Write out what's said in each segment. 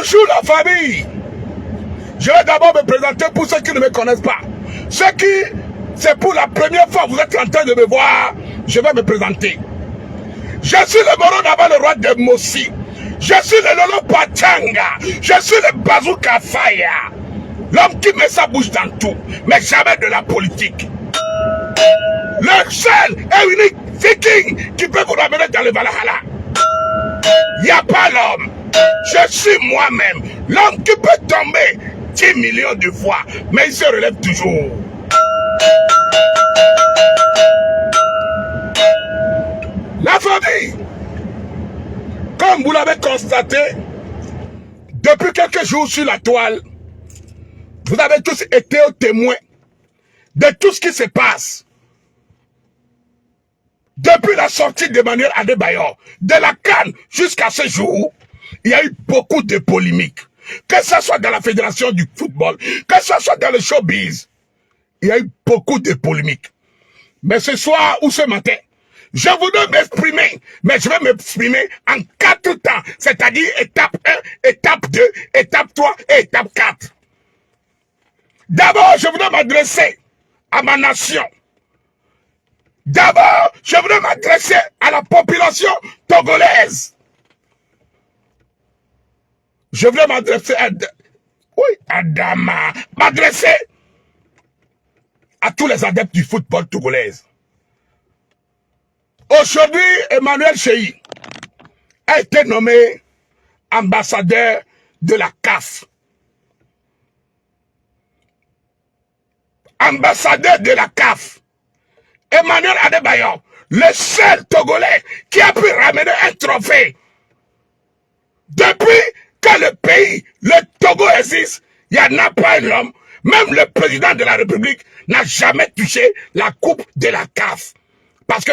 Bonjour la famille. Je vais d'abord me présenter pour ceux qui ne me connaissent pas. Ceux qui, c'est pour la première fois que vous êtes en train de me voir, je vais me présenter. Je suis le Moro Daba, le roi de Mossi. Je suis le Lolo Pachanga. Je suis le Bazooka Fire. L'homme qui met sa bouche dans tout, mais jamais de la politique. Le seul et unique viking qui peut vous ramener dans le Valhalla. Il n'y a pas l'homme. Je suis moi-même. L'homme qui peut tomber 10 millions de fois, mais il se relève toujours. La famille, comme vous l'avez constaté, depuis quelques jours sur la toile, vous avez tous été témoins de tout ce qui se passe. Depuis la sortie d'Emmanuel Adebayor, de la CAN jusqu'à ce jour, il y a eu beaucoup de polémiques. Que ce soit dans la fédération du football, que ce soit dans le showbiz, il y a eu beaucoup de polémiques. Mais ce soir ou ce matin, je voudrais m'exprimer, mais je vais m'exprimer en 4 temps, c'est-à-dire étape 1, étape 2, étape 3 et étape 4. D'abord, je voudrais m'adresser à ma nation. D'abord, je voudrais m'adresser à la population togolaise. Je voudrais m'adresser à... Oui, Adama. M'adresser à tous les adeptes du football togolais. Aujourd'hui, Emmanuel Cheyi a été nommé ambassadeur de la CAF. Ambassadeur de la CAF. Emmanuel Adebayor, le seul Togolais qui a pu ramener un trophée. Depuis que le pays, le Togo existe, il n'y en a pas un homme, même le président de la République n'a jamais touché la coupe de la CAF. Parce que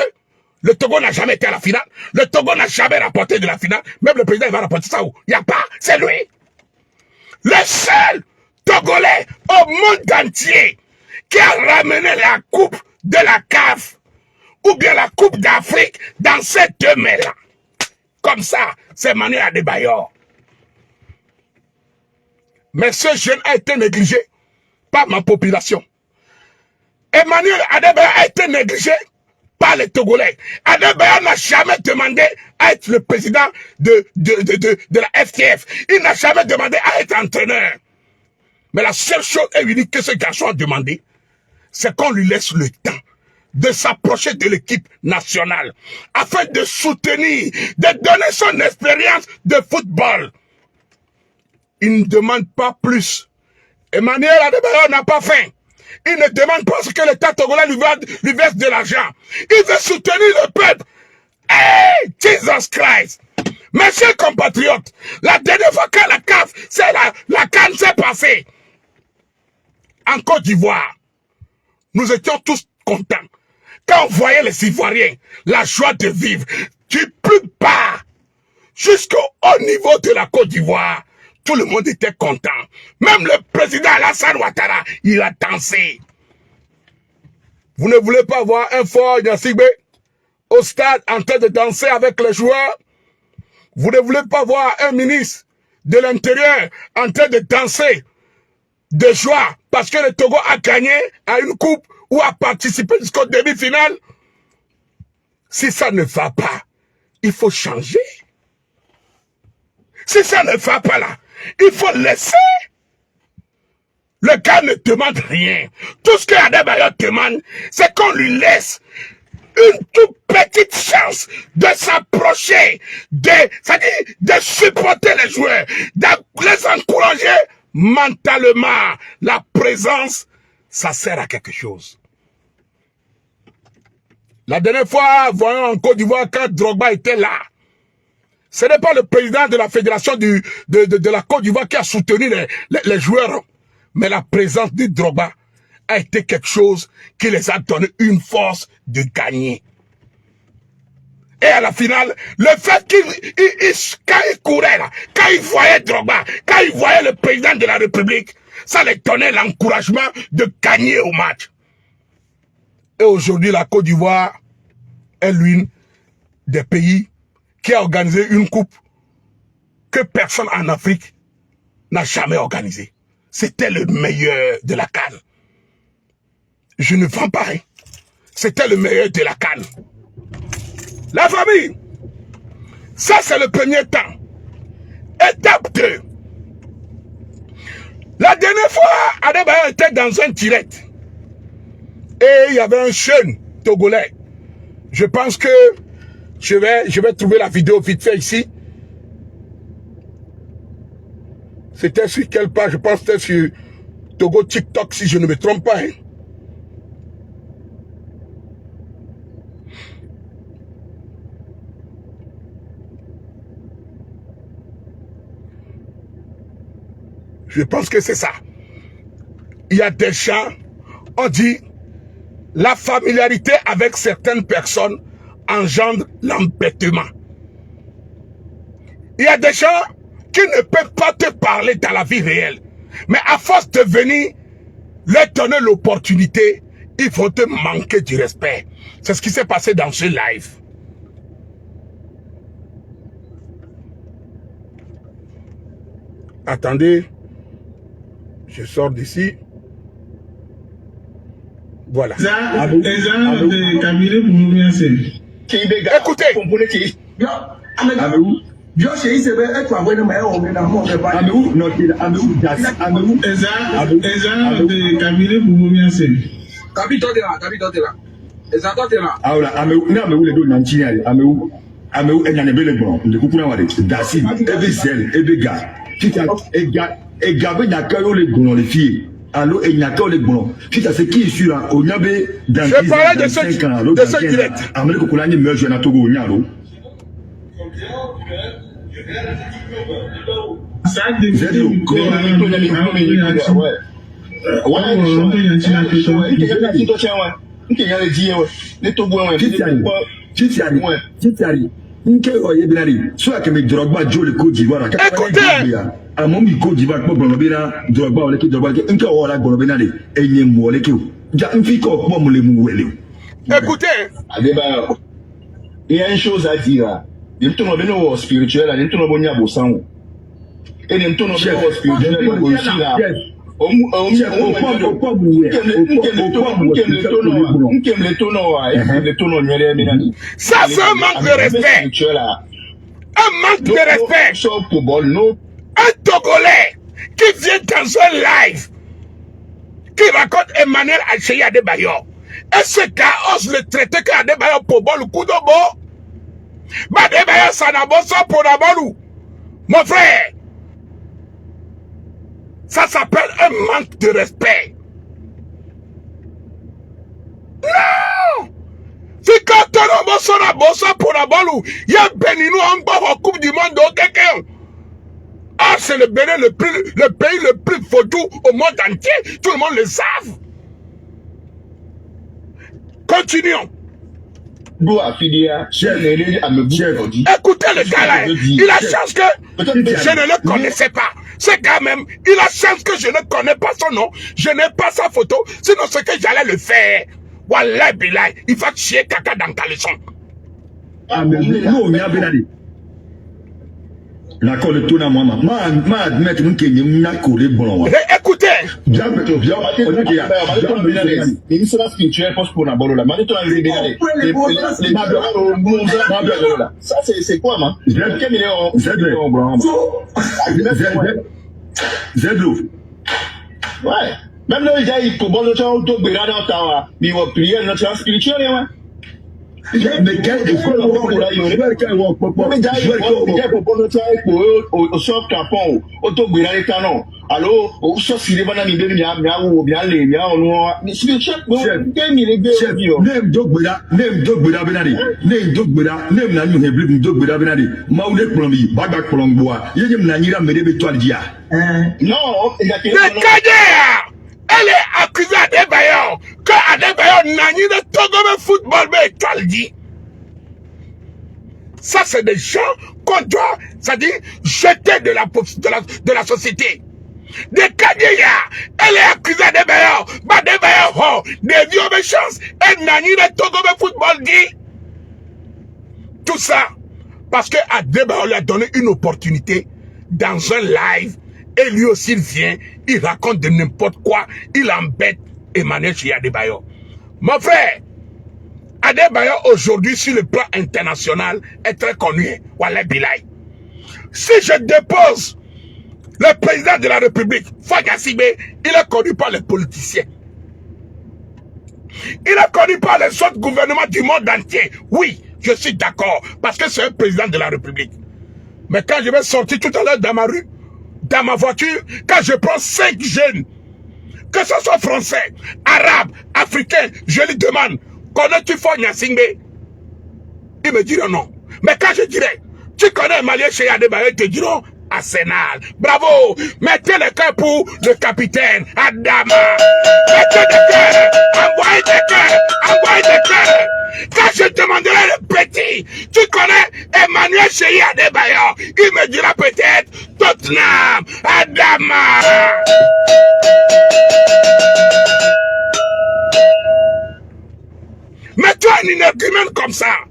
le Togo n'a jamais été à la finale, le Togo n'a jamais rapporté de la finale, même le président il va rapporter ça où? Il n'y a pas, c'est lui. Le seul Togolais au monde entier qui a ramené la coupe de la CAF ou bien la Coupe d'Afrique dans ces 2 mers-là. Comme ça, c'est Emmanuel Adebayor. Mais ce jeune a été négligé par ma population. Emmanuel Adebayor a été négligé par les Togolais. Adebayor n'a jamais demandé à être le président de la FTF. Il n'a jamais demandé à être entraîneur. Mais la seule chose et unique que ce garçon a demandé, c'est qu'on lui laisse le temps de s'approcher de l'équipe nationale afin de soutenir, de donner son expérience de football. Il ne demande pas plus. Emmanuel Adebayor n'a pas faim. Il ne demande pas ce que l'État togolais lui verse de l'argent. Il veut soutenir le peuple. Hey, Jesus Christ! Mes chers compatriotes, la dernière fois que la CAF, c'est la CAN s'est passée en Côte d'Ivoire, nous étions tous contents. Quand on voyait les Ivoiriens, la joie de vivre, du plus bas jusqu'au haut niveau de la Côte d'Ivoire, tout le monde était content. Même le président Alassane Ouattara, il a dansé. Vous ne voulez pas voir un fort Nyasigbe au stade en train de danser avec les joueurs? Vous ne voulez pas voir un ministre de l'Intérieur en train de danser de joie parce que le Togo a gagné à une coupe ou a participé jusqu'au demi-finale? Si ça ne va pas, il faut changer. Si ça ne va pas là, il faut laisser. Le gars ne demande rien. Tout ce que Adebayor demande, c'est qu'on lui laisse une toute petite chance de s'approcher, c'est-à-dire de supporter les joueurs, de les encourager mentalement. La présence, ça sert à quelque chose. La dernière fois, voyons en Côte d'Ivoire, quand Drogba était là, ce n'est pas le président de la fédération de la Côte d'Ivoire qui a soutenu les joueurs, mais la présence de Drogba a été quelque chose qui les a donné une force de gagner. Et à la finale, le fait quand il courait là, quand il voyait Drogba, quand il voyait le président de la République, ça les donnait l'encouragement de gagner au match. Et aujourd'hui, la Côte d'Ivoire est l'une des pays qui a organisé une coupe que personne en Afrique n'a jamais organisé. C'était le meilleur de la CAN. Je ne vends pas rien. C'était le meilleur de la CAN. La famille, ça c'est le premier temps. Étape 2. La dernière fois, Adebayor était dans un direct. Et il y avait un jeune Togolais. Je pense que je vais trouver la vidéo vite fait ici. C'était sur quelle page? Je pense que c'était sur Togo TikTok, si je ne me trompe pas. Hein. Je pense que c'est ça. Il y a des gens, on dit, la familiarité avec certaines personnes engendre l'embêtement. Il y a des gens qui ne peuvent pas te parler dans la vie réelle. Mais à force de venir leur donner l'opportunité, ils vont te manquer du respect. C'est ce qui s'est passé dans ce live. Attendez. Je sors d'ici. Voilà. Écoutez. Allô, et Nyaka les bons. Si ça c'est qui est sûr, on y avait dans je parlais de ce direct. Amérique Kolani meurt jeune à Togo, Nyalo. Écoutez. Amomi Côte d'Ivoire pour Bolobina, Drogba, ou l'équipe de Drogba, un cas ou la Bolobina, et il y a un mot, l'équipe. Écoutez. Il y a une chose à dire. Il y a un spirituel, il y a un spirituel. Et il y a un spirituel. Ça c'est un manque de respect. Un manque de respect. Un Togolais qui vient dans un live, qui raconte Emmanuel Alcheyi Adebayor. Et ce gars ose le traiter qu'Adebayor pour bon le coup de beau. Mais Adebayor ça n'a pas ça pour la bonne. Mon frère, ça s'appelle un manque de respect. Non! Si quand on a ça pour la bonne, il y a Bénino en Coupe du Monde au quelqu'un. Ah, c'est le Bénin, le pays le plus vaudou au monde entier. Tout le monde le savent. Continuons. Écoutez le gars là, il a chance que je ne le connaissais pas. Ce gars même, il a chance que je ne connais pas son nom. Je n'ai pas sa photo. Sinon, ce que j'allais le faire. Wallah billah, il va chier caca dans ta leçon. L'accord de tout à moi, ma admettre que nous n'a collé bon. Écoutez, ça c'est quoi, man? Zedlo. Ouais. Même le gars, il faut bon le temps de béra dans ta, mais il va prier notre spirituel, ouais. Mais quel est elle est accusée à Adebayor que Adebayor n'a ni de Togo de football, mais qu'elle dit. Ça, c'est des gens qu'on doit, c'est-à-dire, jeter de la société. De Kadeya, elle est accusée à Adebayor. Mais Adebayor, oh, des vieux méchances, elle n'a ni de Togo de football, dit. Tout ça, parce que Adebayor lui a donné une opportunité dans un live Et lui aussi, il vient, il raconte de n'importe quoi, il embête Emmanuel chez Adebayo. Mon frère, Adebayo aujourd'hui sur le plan international est très connu. Wallah Bilay. Si je dépose le président de la République, Faga Sibé, il est connu par les politiciens. Il est connu par les autres gouvernements du monde entier. Oui, je suis d'accord, parce que c'est un président de la République. Mais quand je vais sortir tout à l'heure dans ma rue, dans ma voiture, quand je prends 5 jeunes, que ce soit français, arabe, africain, je lui demande, connais-tu Fogna Singbe? Ils me diront non. Mais quand je dirais, tu connais Malien chez Adebayo, ils te diront Arsenal. Bravo! Mettez le cœur pour le capitaine Adama. Mettez des cœurs, envoyez des cœurs, envoyez des cœurs. Quand je demanderai le petit, tu connais Emmanuel chez Adebayo, il me dira peut-être Tottenham, Adama. Mets-toi un énergumène comme ça.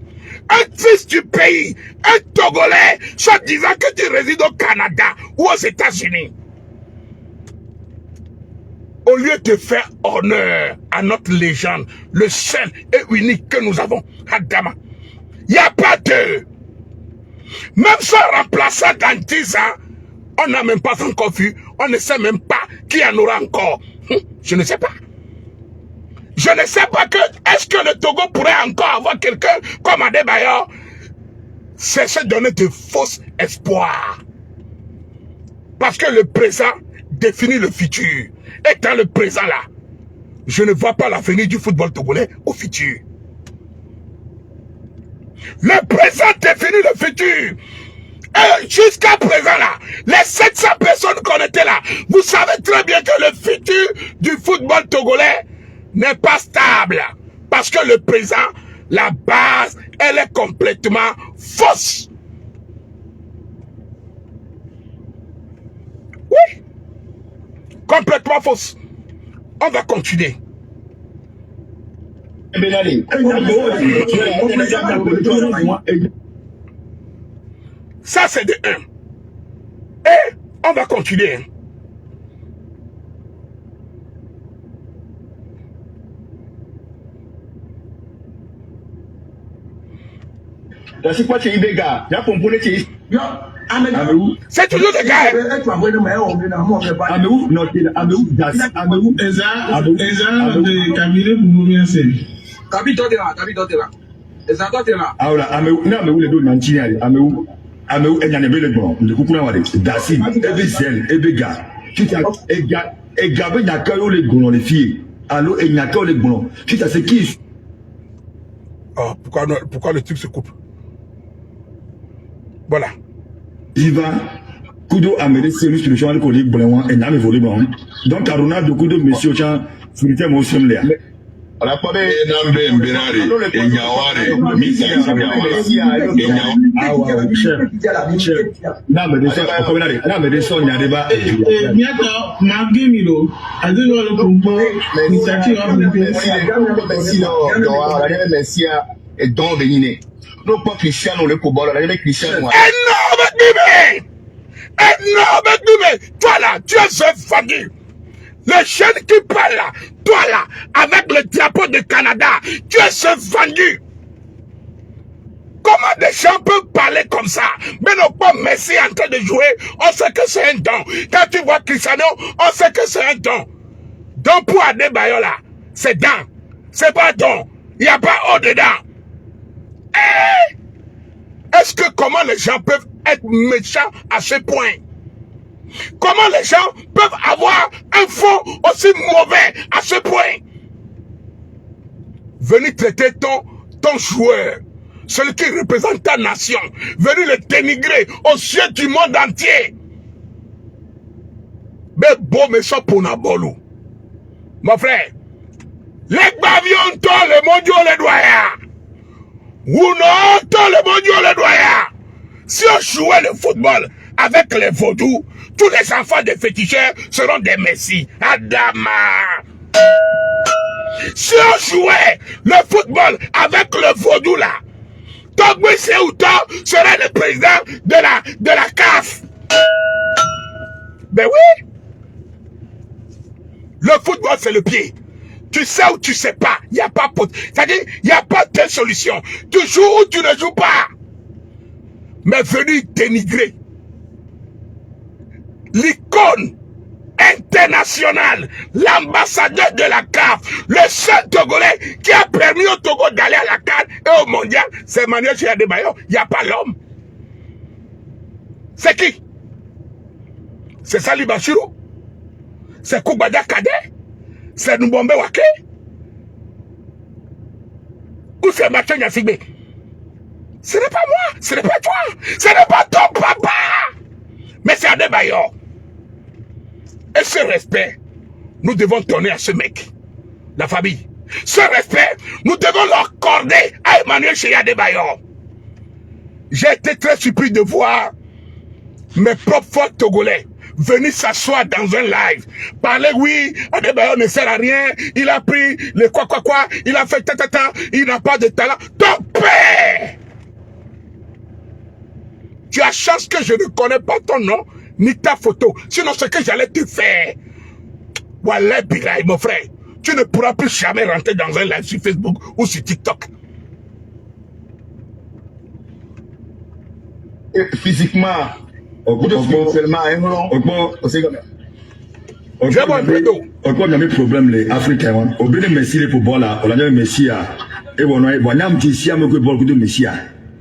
Un fils du pays, un Togolais, soit disant que tu résides au Canada ou aux États-Unis. Au lieu de faire honneur à notre légende, le seul et unique que nous avons, Adama, il n'y a pas de... Même son remplaçant dans 10 ans, on n'a même pas encore vu, on ne sait même pas qui en aura encore. Je ne sais pas. Je ne sais pas que, est-ce que le Togo pourrait encore avoir quelqu'un comme Adebayo? C'est se donner de fausses espoirs. Parce que le présent définit le futur. Et dans le présent là, je ne vois pas l'avenir du football togolais au futur. Le présent définit le futur. Et jusqu'à présent là, les 700 personnes qu'on était là, vous savez très bien que le futur du football togolais n'est pas stable. Parce que le présent, la base, elle est complètement fausse. Oui. Complètement fausse. On va continuer. Ça, c'est de 1. Et on va continuer. C'est quoi, c'est Ibega? Il y a compris, c'est toujours des gars. Oh, pourquoi le truc se coupe? Voilà. Iva, Kudo a mené une solution à l'école blanc et n'a pas volé blanc. Donc, Aruna de Kudo, monsieur Chan, finité mon sommet. La pomme est nambé Mbinari, et Nyaware, Misa chef. N'a pas de son, n'a pas Miata, Magimilo, I don't know the initiative of Messia et Don Béniné. Non pas Cristiano, le Cobol, la Cristiano. Énorme Dubé. Toi là, tu es un fagui. Le chien qui parle là, toi là, avec le drapeau du Canada, tu es un vendu. Comment des gens peuvent parler comme ça? Mais non pas Messi en train de jouer, on sait que c'est un don. Quand tu vois Cristiano, on sait que c'est un don. Don pour Adebayo là, c'est don. C'est pas don. Il n'y a pas haut dedans. Est-ce que comment les gens peuvent être méchants à ce point? Comment les gens peuvent avoir un fond aussi mauvais à ce point? Venez traiter ton joueur, celui qui représente ta nation, venez le dénigrer aux yeux du monde entier. Mais beau méchant pour Nabolou. Mon frère, les bavions tous le mondial les doyens. Ou non, tous le mondial les doyens. Si on jouait le football avec les vaudous, tous les enfants des féticheurs seront des messies. Adama. Si on jouait le football avec le vaudou là, Togbo Seouto serait le président de la CAF. Ben oui. Le football, c'est le pied. Tu sais ou tu sais pas. Il n'y a pas... C'est-à-dire, il n'y a pas de solution. Tu joues ou tu ne joues pas. Mais venir dénigrer l'icône internationale, l'ambassadeur de la CAF, le seul Togolais qui a permis au Togo d'aller à la CAN et au mondial, c'est Manuel Adebayor. Il n'y a pas l'homme. C'est qui? C'est Sali Bachirou? C'est Koubada Kade? C'est Nubombe Wake? Ou c'est Mathieu Nyasigbe? Ce n'est pas moi, ce n'est pas toi, ce n'est pas ton papa, mais c'est Adebayor. Et ce respect, nous devons donner à ce mec, la famille. Ce respect, nous devons l'accorder à Emmanuel Adebayor. J'ai été très surpris de voir mes propres Togolais venir s'asseoir dans un live, parler, oui, Adebayor ne sert à rien, il a pris le quoi, il a fait ta, il n'a pas de talent. Ton père! Tu as chance que je ne connais pas ton nom, ni ta photo. Sinon, ce que j'allais te faire, Wallah Bilaï, mon frère, tu ne pourras plus jamais rentrer dans un live sur Facebook ou sur TikTok. Et physiquement, spirituellement, j'ai bon plutôt. Encore il y a problème les Africains. Au bout de Messi les football là, on a dit Messi et bon on ici à me que beaucoup de Messi.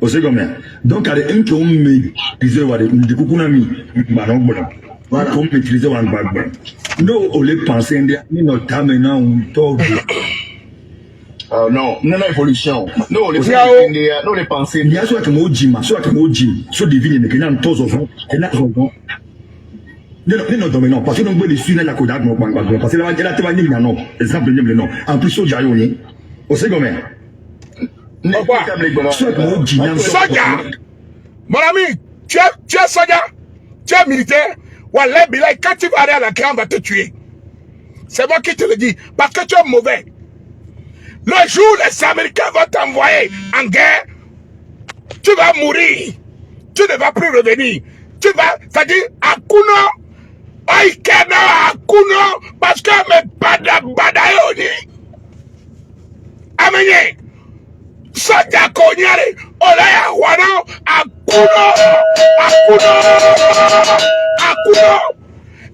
On sait combien. Donc à un qui ont maîtrisé de kukunami, voilà. Comme maîtriser un background. Nous on les pensait notre maintenant on tourne. Non, évolution. Non, les pensées. Il y a soit que moi Jim, soit divine mais que n'a tous au fond, et n'a au fond. Non, parce que nous voulons suivre la Kodak, parce que là, il y a la témoignage, non, exemple, non. En plus, au Jaïoni, on sait combien. Soja, mon ami, tu es Soja, tu es militaire, Wallah Bilaï, quand tu vas aller à la guerre, on va te tuer. C'est moi qui te le dis, parce que tu es mauvais. Le jour où les Américains vont t'envoyer en guerre, tu vas mourir. Tu ne vas plus revenir. Tu vas, c'est-à-dire, à Kuno, Aikena, à Kuno, parce que mes badayoni. Amenye. Soja Konyare, Olaya Wano, à Kuno.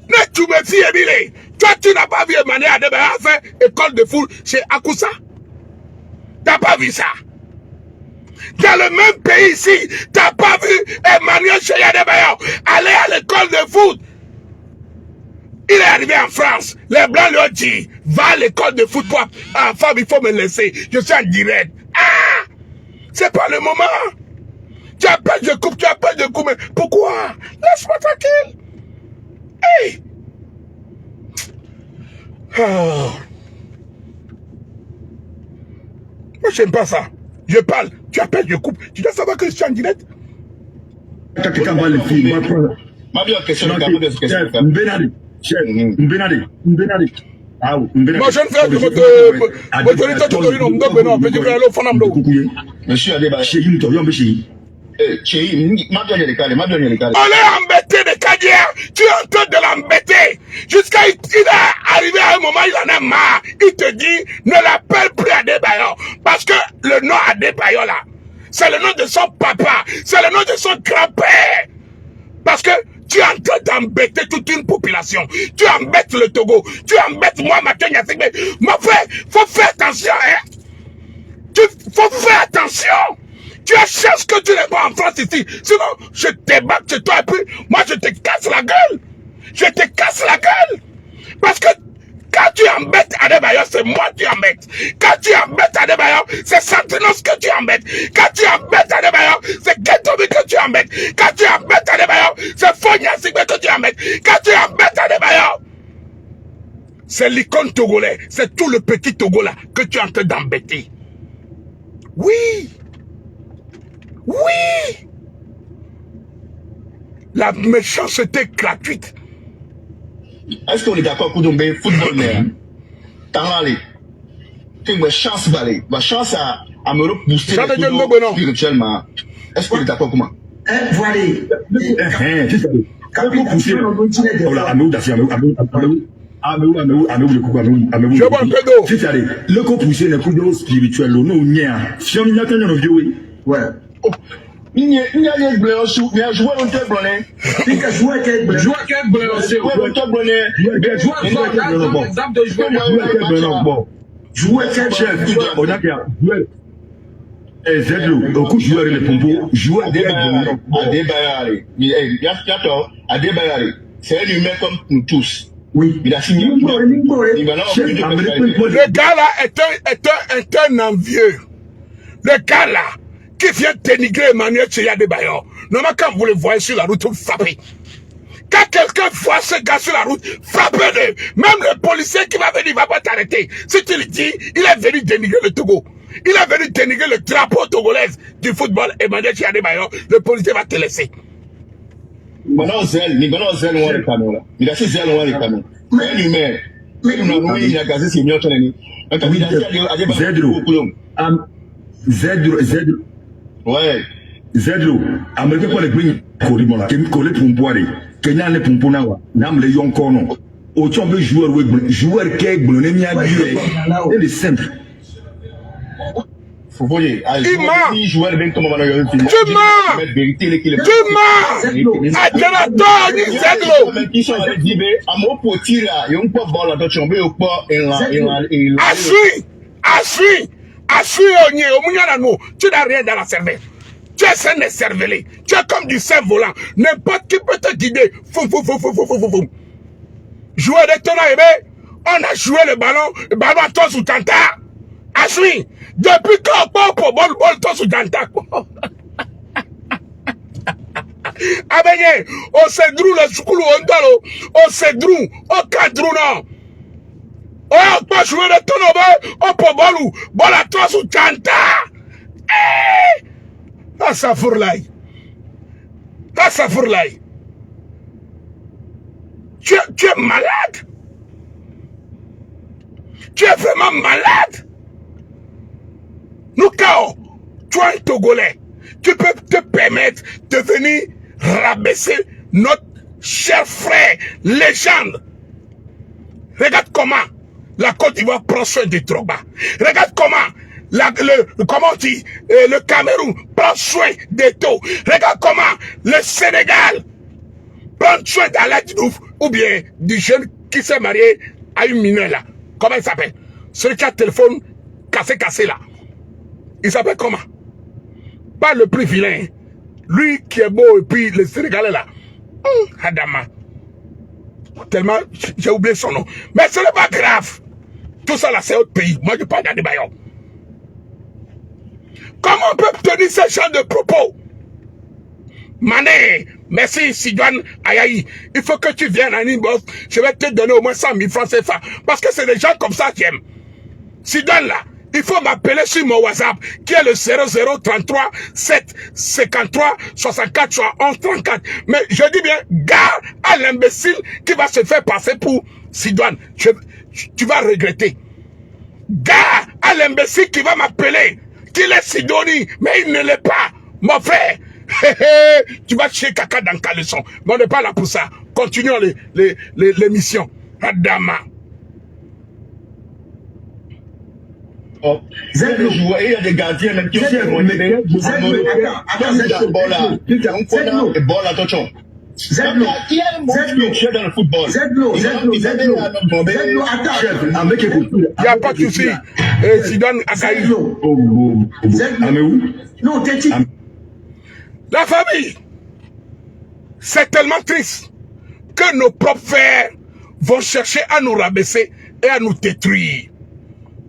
Ne tu me fies, Emile. Toi, tu n'as pas vu Emmanuel Adebayor faire école de foot chez Akoussa. T'as pas vu ça? Dans le même pays ici, t'as pas vu Emmanuel Adebayor aller à l'école de foot. Il est arrivé en France. Les Blancs lui ont dit, va à l'école de foot. Toi, femme, il faut me laisser. Je suis en direct. Ah! C'est pas le moment. Tu appelles, je coupe, mais pourquoi? Laisse-moi tranquille. Hey! Oh. Moi, j'aime pas ça. Je parle, tu appelles, je coupe. Tu dois savoir que je suis en direct. Ma bien question de moi, je ne fais on est embêté de Kadia. Tu es en train de l'embêter. Jusqu'à il est arrivé à un moment, il en a marre. Il te dit, ne l'appelle plus Adebayor. Parce que le nom Adebayor là, c'est le nom de son papa. C'est le nom de son grand-père. Parce que tu es en train d'embêter toute une population. Tu embêtes le Togo. Tu embêtes moi, Mathieu Nyasigbe. Mon frère, faut faire attention, hein. Faut faire attention. Tu as chance que tu n'es pas en France ici. Sinon, je débarque chez toi et puis, moi, je te casse la gueule. Je te casse la gueule. Parce que quand tu embêtes Adebayor, c'est moi qui embête. Quand tu embêtes Adebayor, c'est Santinos que tu embêtes. Quand tu embêtes Adebayor, c'est Ketobi que tu embêtes. Quand tu embêtes Adebayor, c'est Fonya Sigbe que tu embêtes. Quand tu embêtes Adebayor, c'est l'icône togolais. C'est tout le petit Togo là que tu es en train d'embêter. Oui. Oui. La méchanceté gratuite. Est-ce qu'on est d'accord pour tomber football mais t'en aller tu as chance d'aller ma chance à me repousser spirituellement. Est-ce qu'on est d'accord comment voilà Le coup poussé le coup d'eau spirituel, non, nia. Si on y a qu'un vieux, ouais. Il y a des blancs, il y a joué un peu blanc. Il y a joué un peu blanc. Joué un peu blanc. Joué un peu blanc. Zedlo, au coup joueur les pompos, joueur Adébayari. C'est un humain comme nous tous. Oui. Il a signé. Le gars là est un envieux. Le gars là qui vient dénigrer Emmanuel Cheya Adebayor. Normalement, quand vous le voyez sur la route, vous frappez. Quand quelqu'un voit ce gars sur la route, frappez-le. Même le policier qui va venir, il ne va pas t'arrêter. Si tu lui dis, il est venu dénigrer le Togo. Il est venu dénigrer le drapeau togolais du football, Emmanuel Cheya Adebayor. Le policier va te laisser. Maintenant, Zel, il a fait Zel, il a camions. Mais lui-même, il a gazé ses millions. Zedlo. Ouais. Zedlo. Américain pour les prix, collé pour boire. Kenya les pomponawa. Nam les yonkono. Autant de joueurs qui est blonné, il est simple. Vous voyez, il m'a. Tu n'as rien dans la cervelle. Tu es un cervelé. Tu es comme du cerf-volant. N'importe qui peut te guider. Jouer avec ton aimé. On a joué le ballon à toi sous tanta. Asui. Depuis quand on peut bol toi sous tanta. Abenye. On se drou le soukulu ondalo. On se drou. On cadrou non. On peut jouer le ton aimé. On peut bol à toi sous tanta. Eh. Ça fourlaille. Tu es malade. Tu es vraiment malade. Nous, Kao, tu es un Togolais. Tu peux te permettre de venir rabaisser notre cher frère, légende. Regarde comment la Côte d'Ivoire prend soin de Drogba. Regarde comment le Cameroun prend soin des taux. Regarde comment le Sénégal prend soin d'Alain Diouf ou bien du jeune qui s'est marié à une mineure là. Comment il s'appelle? Celui qui a le téléphone cassé là. Il s'appelle comment? Pas le plus vilain. Lui qui est beau et puis le Sénégalais là. Adama. Tellement j'ai oublié son nom. Mais ce n'est pas grave. Tout ça là c'est autre pays. Moi je parle d'Adebayor. Comment on peut tenir ce genre de propos? Mané, merci Sidoine Ayayi. Il faut que tu viennes à Nimbof. Je vais te donner au moins 100 000 francs CFA. Parce que c'est des gens comme ça qui aiment. Sidoine là, il faut m'appeler sur mon WhatsApp qui est le 0033 7 53 64 71 34. Mais je dis bien, garde à l'imbécile qui va se faire passer pour Sidoine. Tu vas regretter. Garde à l'imbécile qui va m'appeler. Qu'il est Sidoni, mais il ne l'est pas, mon frère. Tu vas chier caca dans ta leçon. Mais on n'est pas là pour ça. Continuons les missions. Adama. Zedlo, il y a des gardiens même qui ont fait mon bébé. Zedlo, qui est le monde spirituel dans le football. Zedlo, attends. Il n'y a pas de souci. Sidane Akaï. Non, la famille, c'est tellement triste que nos propres frères vont chercher à nous rabaisser et à nous détruire.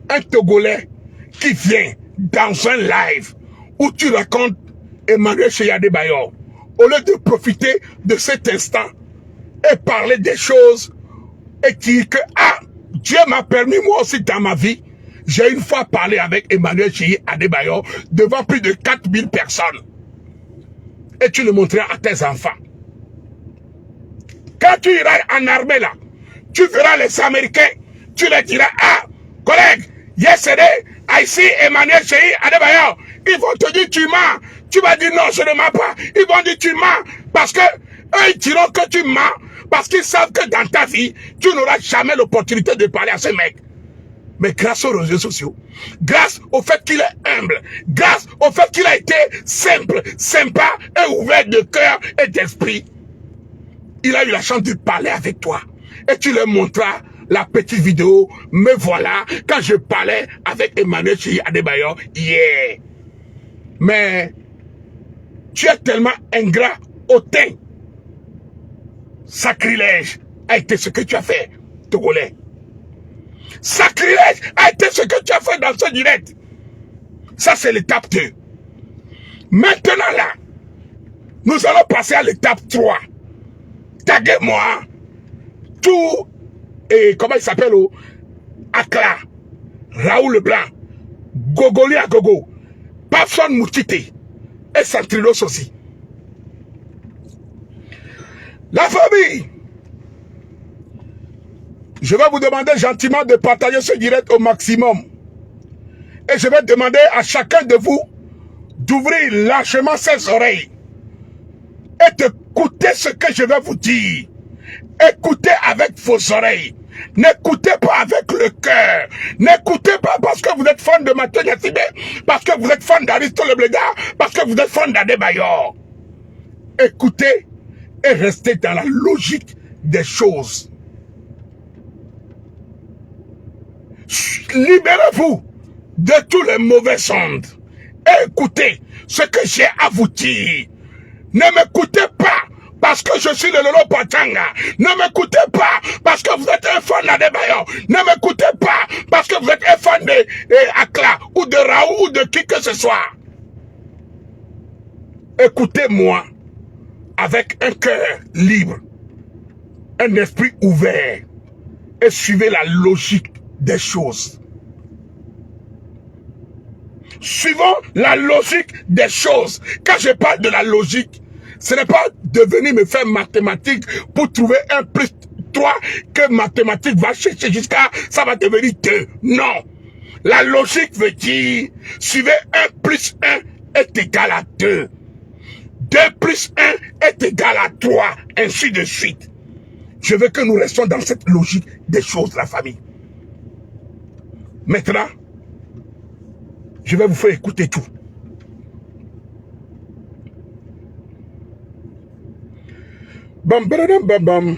Un Togolais qui vient dans un live où tu racontes Emmanuel Cheya Adebayor, au lieu de profiter de cet instant et parler des choses et dire que Dieu m'a permis moi aussi dans ma vie, j'ai une fois parlé avec Emmanuel Cheya Adebayor devant plus de 4000 personnes. Et tu le montreras à tes enfants. Quand tu iras en armée là, tu verras les Américains, tu leur diras, collègue, yesterday, I see Emmanuel Cheya Adebayor. Ils vont te dire tu mens. Tu vas dire non, je ne mens pas. Ils vont dire tu mens. Parce que Eux, ils diront que tu mens parce qu'ils savent que dans ta vie, tu n'auras jamais l'opportunité de parler à ce mec. Mais grâce aux réseaux sociaux, grâce au fait qu'il est humble, grâce au fait qu'il a été simple, sympa et ouvert de cœur et d'esprit, il a eu la chance de parler avec toi. Et tu leur montras la petite vidéo. Me voilà, quand je parlais avec Emmanuel Adebayor hier. Mais tu es tellement ingrat, hautain. Sacrilège a été ce que tu as fait, Togolais. Sacrilège a été ce que tu as fait dans ce direct. Ça, c'est l'étape 2. Maintenant, là, nous allons passer à l'étape 3. Taguez-moi tout, et comment il s'appelle, Akla, Raoul Leblanc, Gogoli à Gogo, Papson Moutite et Santrilos aussi. La famille, je vais vous demander gentiment de partager ce direct au maximum. Et je vais demander à chacun de vous d'ouvrir largement ses oreilles et d'écouter ce que je vais vous dire. Écoutez avec vos oreilles. N'écoutez pas avec le cœur. N'écoutez pas parce que vous êtes fan de Mathieu Yassibé, parce que vous êtes fan d'Aristo Lebléda, parce que vous êtes fan d'Adebayor. Écoutez et restez dans la logique des choses. Libérez-vous de tous les mauvais ondes. Et écoutez ce que j'ai à vous dire. Ne m'écoutez pas parce que je suis le Lolo Pachanga. Ne m'écoutez pas parce que vous êtes un fan d'Adebayor. Ne m'écoutez pas parce que vous êtes un fan de Akla ou de Raoult ou de qui que ce soit. Écoutez-moi avec un cœur libre, un esprit ouvert et suivez la logique des choses. Suivons la logique des choses. Quand je parle de la logique, ce n'est pas de venir me faire mathématiques pour trouver 1 plus 3 que mathématiques va chercher jusqu'à ça va devenir 2. Non. La logique veut dire suivez 1 plus 1 est égal à 2. 2 plus 1 est égal à 3. Ainsi de suite. Je veux que nous restions dans cette logique des choses, la famille. Maintenant, je vais vous faire écouter tout. Bam, bam, bam, bam.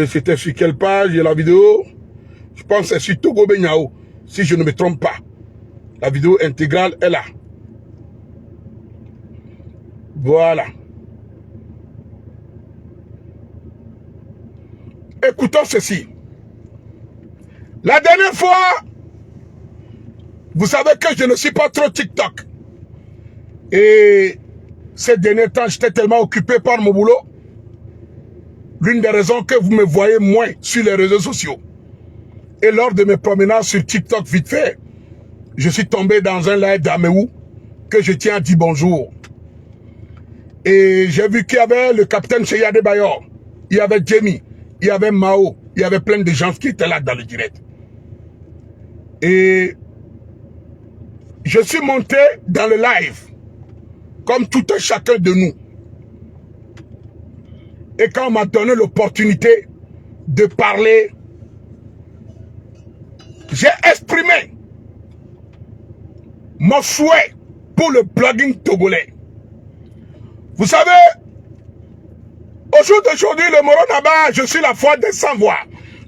C'était sur quelle page la vidéo? Je pense que c'est sur Togo Benyao, si je ne me trompe pas. La vidéo intégrale est là. Voilà. Écoutons ceci. La dernière fois, vous savez que je ne suis pas trop TikTok. Et ces derniers temps, j'étais tellement occupé par mon boulot. L'une des raisons que vous me voyez moins sur les réseaux sociaux. Et lors de mes promenades sur TikTok vite fait, je suis tombé dans un live d'Ameou que je tiens à dire bonjour. Et j'ai vu qu'il y avait le capitaine Cheikh Adebayor, il y avait Jamie, il y avait Mao, il y avait plein de gens qui étaient là dans le direct. Et je suis monté dans le live, comme tout un chacun de nous. Et quand on m'a donné l'opportunité de parler, j'ai exprimé mon souhait pour le blogging togolais. Vous savez, au jour d'aujourd'hui, le Moronaba, je suis la voix des sans-voix.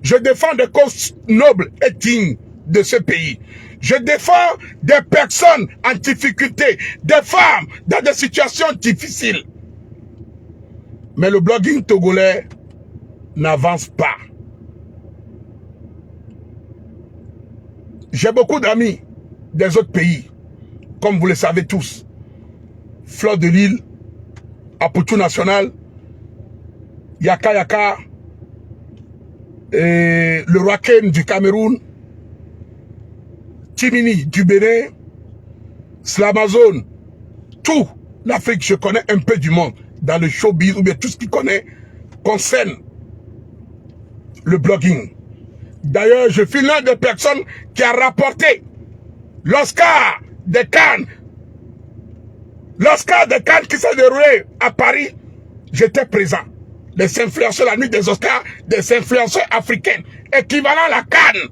Je défends des causes nobles et dignes de ce pays. Je défends des personnes en difficulté, des femmes dans des situations difficiles. Mais le blogging togolais n'avance pas. J'ai beaucoup d'amis des autres pays, comme vous le savez tous. Fleur de Lille, Aputu National, Yaka Yaka, et le Raken du Cameroun, Timini du Bénin, Slamazone, tout l'Afrique, je connais un peu du monde, dans le showbiz ou bien tout ce qui connaît, concerne le blogging. D'ailleurs, je suis l'un des personnes qui a rapporté l'Oscar de Cannes L'Oscar de Cannes qui s'est déroulé à Paris, j'étais présent. Les influenceurs, la nuit des Oscars, des influenceurs africains, équivalent à la Cannes.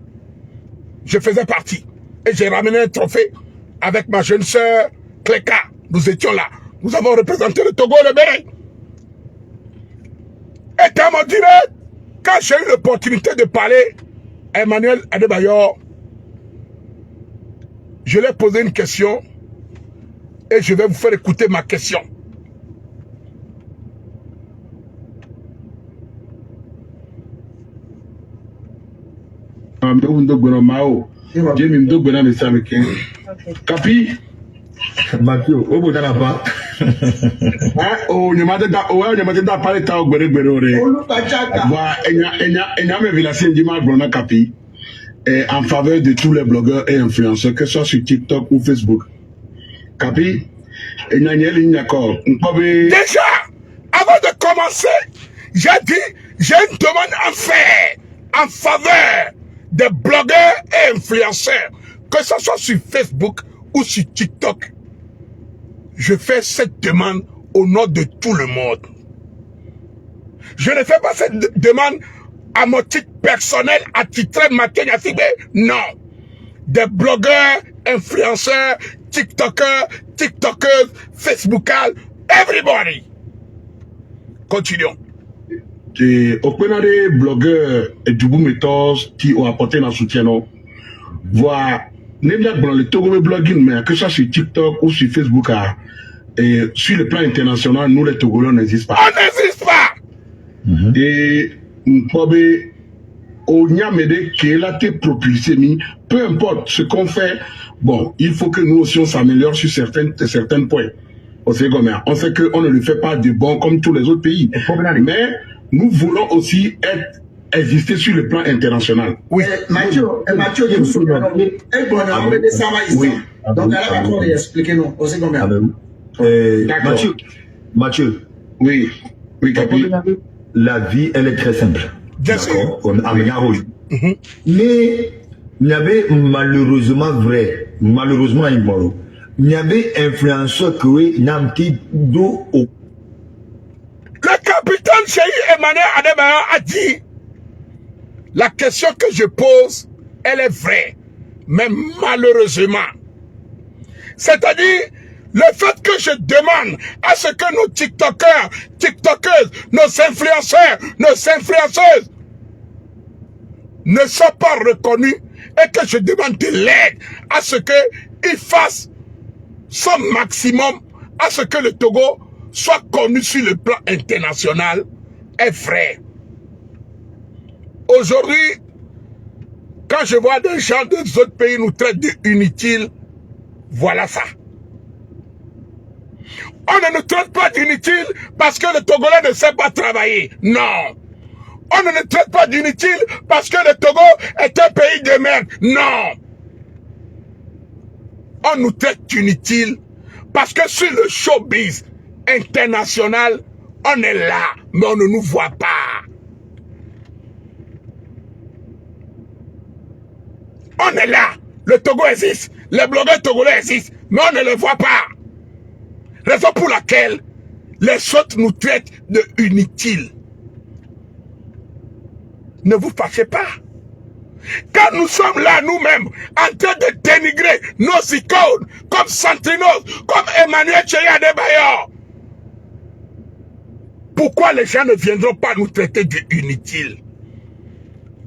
Je faisais partie. Et j'ai ramené un trophée avec ma jeune sœur Cléka. Nous étions là. Nous avons représenté le Togo et le Bénin. Et dans mon direct, quand j'ai eu l'opportunité de parler à Emmanuel Adebayor, je lui ai posé une question et je vais vous faire écouter ma question. Capi? Mathieu, au bout d'un pas. Oh, il m'a dit parler de temps, Capi, en faveur de tous les blogueurs et influenceurs, que ce soit sur TikTok ou Facebook. Capi, il y a une ligne d'accord. Déjà, avant de commencer, j'ai dit, j'ai une demande à faire en faveur des blogueurs et influenceurs, que ce soit sur Facebook ou sur TikTok. Je fais cette demande au nom de tout le monde. Je ne fais pas cette demande à mon titre personnel, attitré Mathieu Nyasibé. Non. Des blogueurs, influenceurs, TikTokers, TikTokers, Facebookers, everybody. Continuons. Aucun des blogueurs et du bout méthode qui ont apporté notre soutien, voilà. Le Togo blogging, mais que ça sur TikTok ou sur Facebook, et sur le plan international, nous les Togolais n'existent pas. On n'existe pas. Et on y a m'aidé qui est là te propulsé, peu importe ce qu'on fait, bon, il faut que nous aussi on s'améliore sur certains points. On sait comment, on sait qu'on ne le fait pas de bon comme tous les autres pays. Mais nous voulons aussi exister sur le plan international. Oui. Mathieu, je me souviens. Oui. Donc, là, on va expliquer nous. On sait combien. Mathieu. Oui. Oui, Capi. La vie, elle est très simple. D'accord. Mais il y avait malheureusement il y avait influenceur qui n'a pas d'eau au. Le capitaine Cheikh Emmanuel Adebayor a dit, la question que je pose, elle est vraie, mais malheureusement. C'est-à-dire, le fait que je demande à ce que nos TikTokers, TikTokeuses, nos influenceurs, nos influenceuses ne soient pas reconnus et que je demande de l'aide à ce qu'ils fassent son maximum à ce que le Togo soit connu sur le plan international est vrai. Aujourd'hui, quand je vois des gens des autres pays nous traitent d'inutiles, voilà ça. On ne nous traite pas d'inutiles parce que le Togolais ne sait pas travailler. Non. On ne nous traite pas d'inutiles parce que le Togo est un pays de merde. Non. On nous traite d'inutiles parce que sur le showbiz international, on est là, mais on ne nous voit pas. On est là. Le Togo existe. Les blogueurs togolais existent, mais on ne les voit pas. Raison pour laquelle les autres nous traitent de inutiles. Ne vous fâchez pas. Quand nous sommes là nous-mêmes, en train de dénigrer nos icônes, comme Santinos, comme Emmanuel Cheikh Adebayor, pourquoi les gens ne viendront pas nous traiter d'inutiles?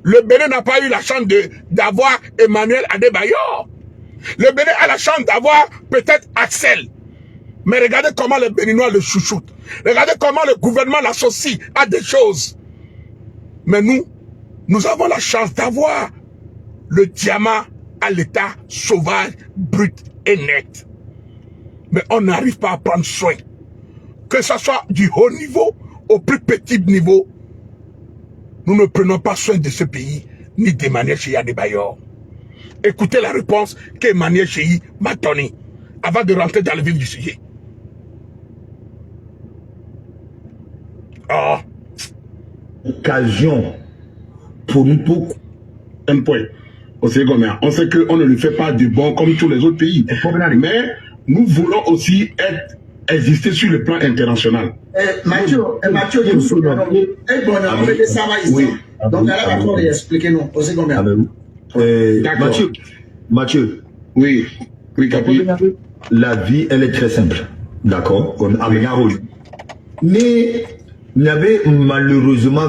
Le Bénin n'a pas eu la chance d'avoir Emmanuel Adebayor. Le Bénin a la chance d'avoir peut-être Axel. Mais regardez comment les Béninois le chouchoutent. Regardez comment le gouvernement l'associe à des choses. Mais nous avons la chance d'avoir le diamant à l'état sauvage, brut et net. Mais on n'arrive pas à prendre soin. Que ce soit du haut niveau au plus petit niveau, nous ne prenons pas soin de ce pays, ni d'Emmanuel Cheikh Adebayor. Écoutez la réponse qu'Emmanuel Cheikh m'a donnée avant de rentrer dans le vif du sujet. Oh. Occasion pour nous pour un point. On sait combien. On sait qu'on ne le fait pas de bon comme tous les autres pays. Mais nous voulons aussi exister sur le plan international. Mathieu, donc là, va encore expliquer nous. Aussi combien? Mathieu. Oui, Capi. La vie, elle est très simple. D'accord? Mais il y avait malheureusement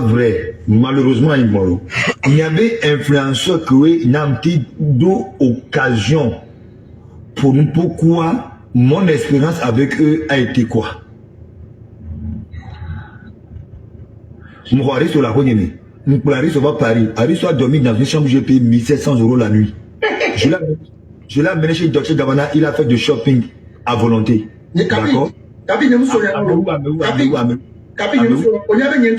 il y avait influenceur qui n'a un petit d'occasion pour nous. Pourquoi mon expérience avec eux a été quoi? Mon arrive sur la Rhône, mon arrive sur Paris, arrive sur dormir dans une chambre où j'ai payé 1700 € la nuit. Je l'ai amené chez Dolce Gabbana, il a fait du shopping à volonté. D'accord? Capi, on y avait une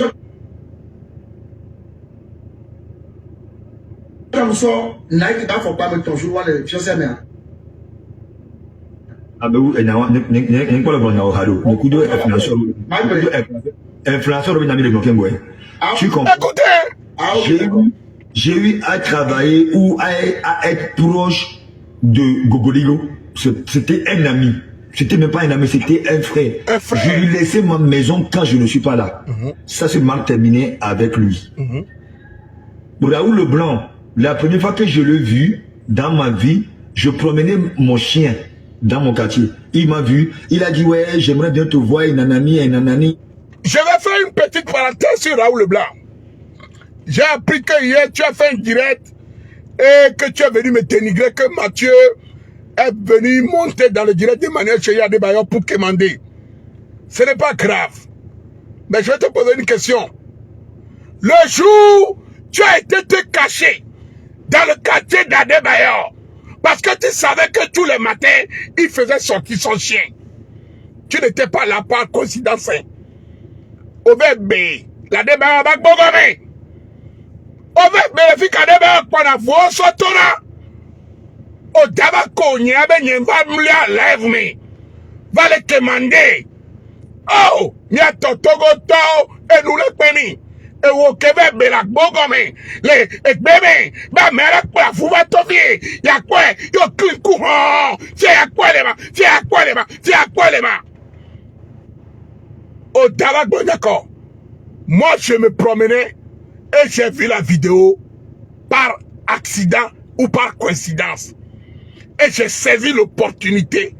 comme ça, Nike va faut pas mettre ton jour le je sais bien. Abou et nawa ne quoi le bon nawa halo. Ne kudo influenceur de Nami de Bloquemboy. Tu comprends? J'ai eu à travailler ou à être proche de Gogoligo. C'était un ami. C'était même pas un ami, c'était un frère. Je lui laissais ma maison quand je ne suis pas là. Ça s'est mal terminé avec lui. Raoul Leblanc, la première fois que je l'ai vu dans ma vie, je promenais mon chien dans mon quartier. Il m'a vu, il a dit ouais, j'aimerais bien te voir, et nanani, et nanani. Je vais faire une petite parenthèse sur Raoul Leblanc. J'ai appris que hier tu as fait un direct et que tu es venu me dénigrer, que Mathieu est venu monter dans le direct de manière chez Adebayor pour commander. Ce n'est pas grave. Mais je vais te poser une question. Le jour où tu as été te caché dans le quartier d'Adebayor parce que tu savais que tous les matins, il faisait sortir son chien. Tu n'étais pas là par coïncidence. Ovebe, l'Adebayor va bogomé. Ovebe, le fils d'Adebayor, pour la voix, sotona. O daba konye abe nye va mlia live me va le demander oh mia totogo to e nous le peni e wo kebe be la bogome le ekbebe ba mera kwa fuba tofie ya kwa yo kliku ho ti ya kwa le ma o daba bon d'accord. Moi je me promenais et j'ai vu la vidéo par accident ou par coïncidence. Et j'ai saisi l'opportunité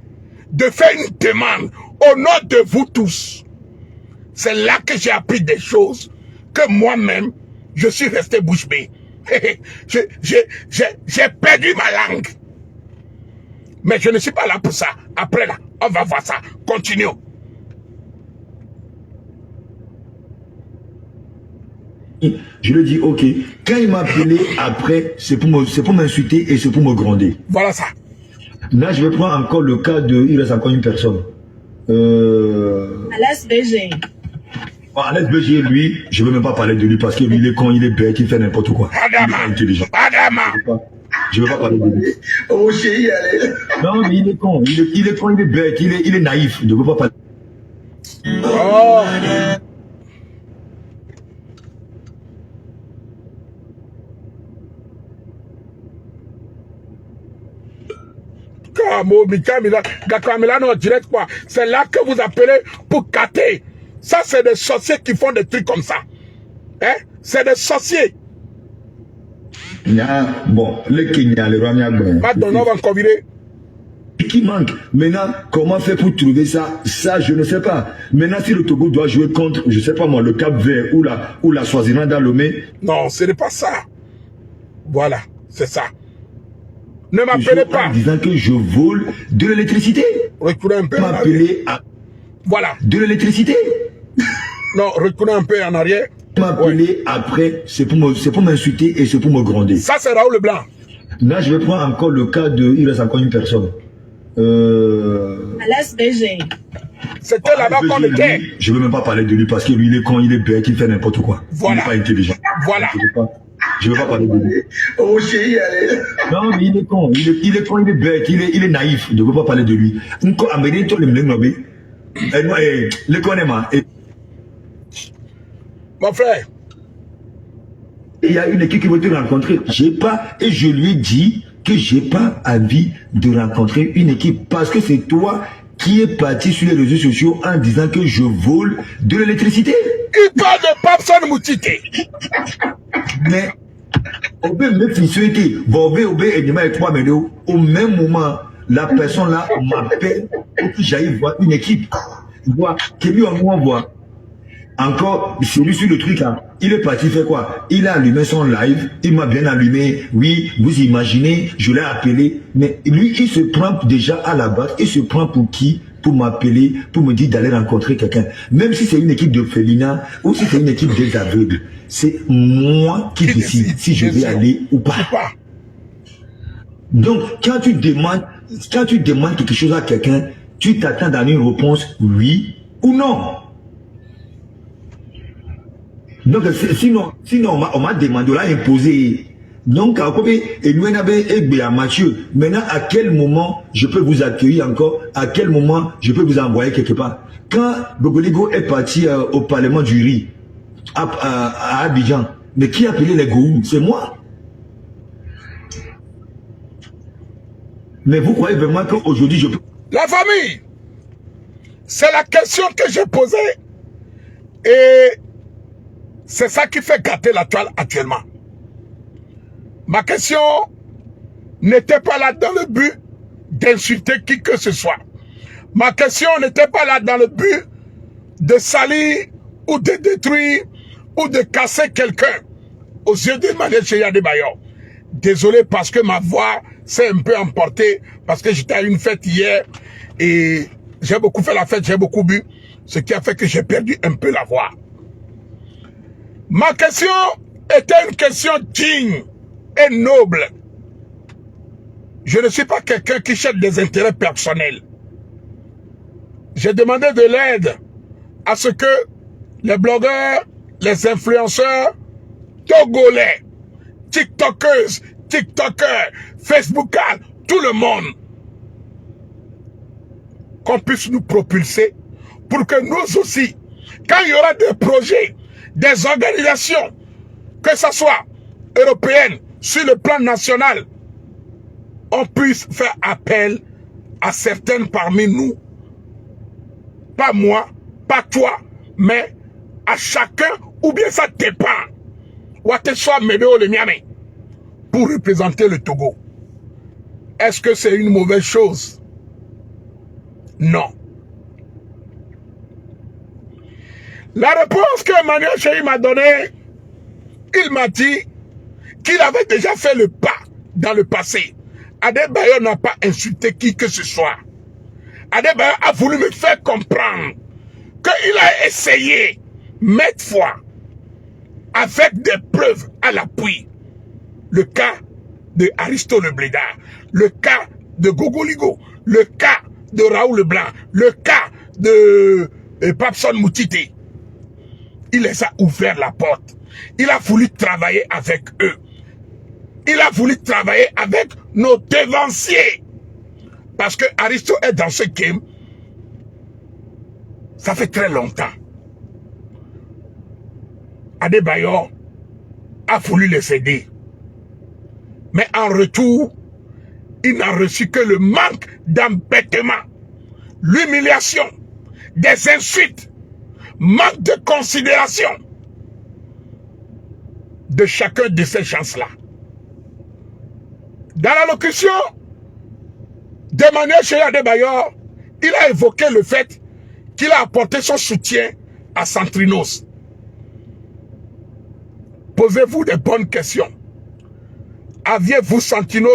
de faire une demande au nom de vous tous. C'est là que j'ai appris des choses que moi-même, je suis resté bouche bée. J'ai perdu ma langue. Mais je ne suis pas là pour ça. Après là, on va voir ça. Continuons. Je lui dis ok. Quand il m'a appelé après, c'est pour m'insulter et c'est pour me gronder. Voilà ça. Là, je vais prendre encore le cas de... Il reste encore une personne. Alex BG. Alex BG, lui, je ne veux même pas parler de lui parce que lui, il est con, il est bête, il fait n'importe quoi. Adama. Il est intelligent. Adama. Je ne veux pas parler de lui. Oh, chérie, allez. Non, mais il est con. Il est con, il est bête, il est naïf. Je ne veux pas parler. Oh. C'est là que vous appelez pour cater. Ça, c'est des sorciers qui font des trucs comme ça. Hein? C'est des sorciers. Bon, le Kenya, le Ramia. Maintenant, on va encore virer. Qui manque. Maintenant, comment faire pour trouver ça? Ça, je ne sais pas. Maintenant, si le Togo doit jouer contre, je ne sais pas moi, le Cap Vert ou la Swaziland dans Lomé. Non, ce n'est pas ça. Voilà, c'est ça. Ne m'appelez pas. En disant que je vole de l'électricité. Reculez un peu en arrière. M'appeler à... Voilà. De l'électricité. Non, reculez un peu en arrière. M'appeler après, c'est pour m'insulter et c'est pour me gronder. Ça, c'est Raoul Leblanc. Là, je vais prendre encore le cas de... Il reste encore une personne. Alex BG. C'était là-bas qu'on était. Je ne veux même pas parler de lui parce que lui, il est con, il est bête, il fait n'importe quoi. Voilà. Il n'est pas intelligent. Voilà. Je ne veux pas parler de lui. Oh, chérie, allez. Non, mais il est con. Il est con, il est bête, il est naïf. Je ne veux pas parler de lui. Le Mon frère. Il y a une équipe qui veut te rencontrer. J'ai pas, et je lui ai dit que j'ai pas envie de rencontrer une équipe parce que c'est toi qui est parti sur les réseaux sociaux en disant que je vole de l'électricité. Il parle de Papson Moutité. Mais au même moment, la personne là m'appelle pour que j'aille voir une équipe. Encore, celui sur le truc là, il est parti faire quoi? Il a allumé son live, il m'a bien allumé, oui, vous imaginez, je l'ai appelé, mais lui, il se prend déjà à la base, il se prend pour qui? Pour m'appeler, pour me dire d'aller rencontrer quelqu'un. Même si c'est une équipe de Félina, ou si c'est une équipe des aveugles, c'est moi qui décide si je vais aller ou pas. Donc, quand tu demandes quelque chose à quelqu'un, tu t'attends dans une réponse oui ou non. Donc, sinon on m'a demandé, on l'a imposé. Donc, maintenant, à quel moment je peux vous accueillir encore? À quel moment je peux vous envoyer quelque part? Quand Bogoligo est parti au Parlement du riz, à Abidjan, mais qui a appelé les Gourous? C'est moi. Mais vous croyez vraiment qu'aujourd'hui je peux... La famille, c'est la question que j'ai posée et c'est ça qui fait gâter la toile actuellement. Ma question n'était pas là dans le but d'insulter qui que ce soit. Ma question n'était pas là dans le but de salir ou de détruire ou de casser quelqu'un aux yeux de Emmanuel Cheya Adebayor. Désolé parce que ma voix s'est un peu emportée parce que j'étais à une fête hier et j'ai beaucoup fait la fête, j'ai beaucoup bu, ce qui a fait que j'ai perdu un peu la voix. Ma question était une question digne et noble. Je ne suis pas quelqu'un qui cherche des intérêts personnels. J'ai demandé de l'aide à ce que les blogueurs, les influenceurs togolais, tiktokeuses, tiktokers, facebookers, tout le monde, qu'on puisse nous propulser pour que nous aussi, quand il y aura des projets, des organisations, que ce soit européennes, sur le plan national, on puisse faire appel à certaines parmi nous. Pas moi, pas toi, mais à chacun, ou bien ça dépend. Pour représenter le Togo. Est-ce que c'est une mauvaise chose? Non. La réponse que Emmanuel Cheya m'a donnée, il m'a dit qu'il avait déjà fait le pas dans le passé. Adebayor n'a pas insulté qui que ce soit. Adebayor a voulu me faire comprendre qu'il a essayé, maintes fois, avec des preuves à l'appui, le cas de Aristo Le Blédard, le cas de Gogoligo, le cas de Raoul Leblanc, le cas de Papson Moutité. Il les a ouvert la porte. Il a voulu travailler avec eux. Il a voulu travailler avec nos devanciers. Parce que Aristo est dans ce game. Ça fait très longtemps. Adebayor a voulu les aider. Mais en retour, il n'a reçu que le manque d'embêtement, l'humiliation, des insultes, manque de considération de chacun de ces gens-là. Dans l'allocution d'Emmanuel Cheya Adebayor, il a évoqué le fait qu'il a apporté son soutien à Centrinos. Posez-vous des bonnes questions. Aviez-vous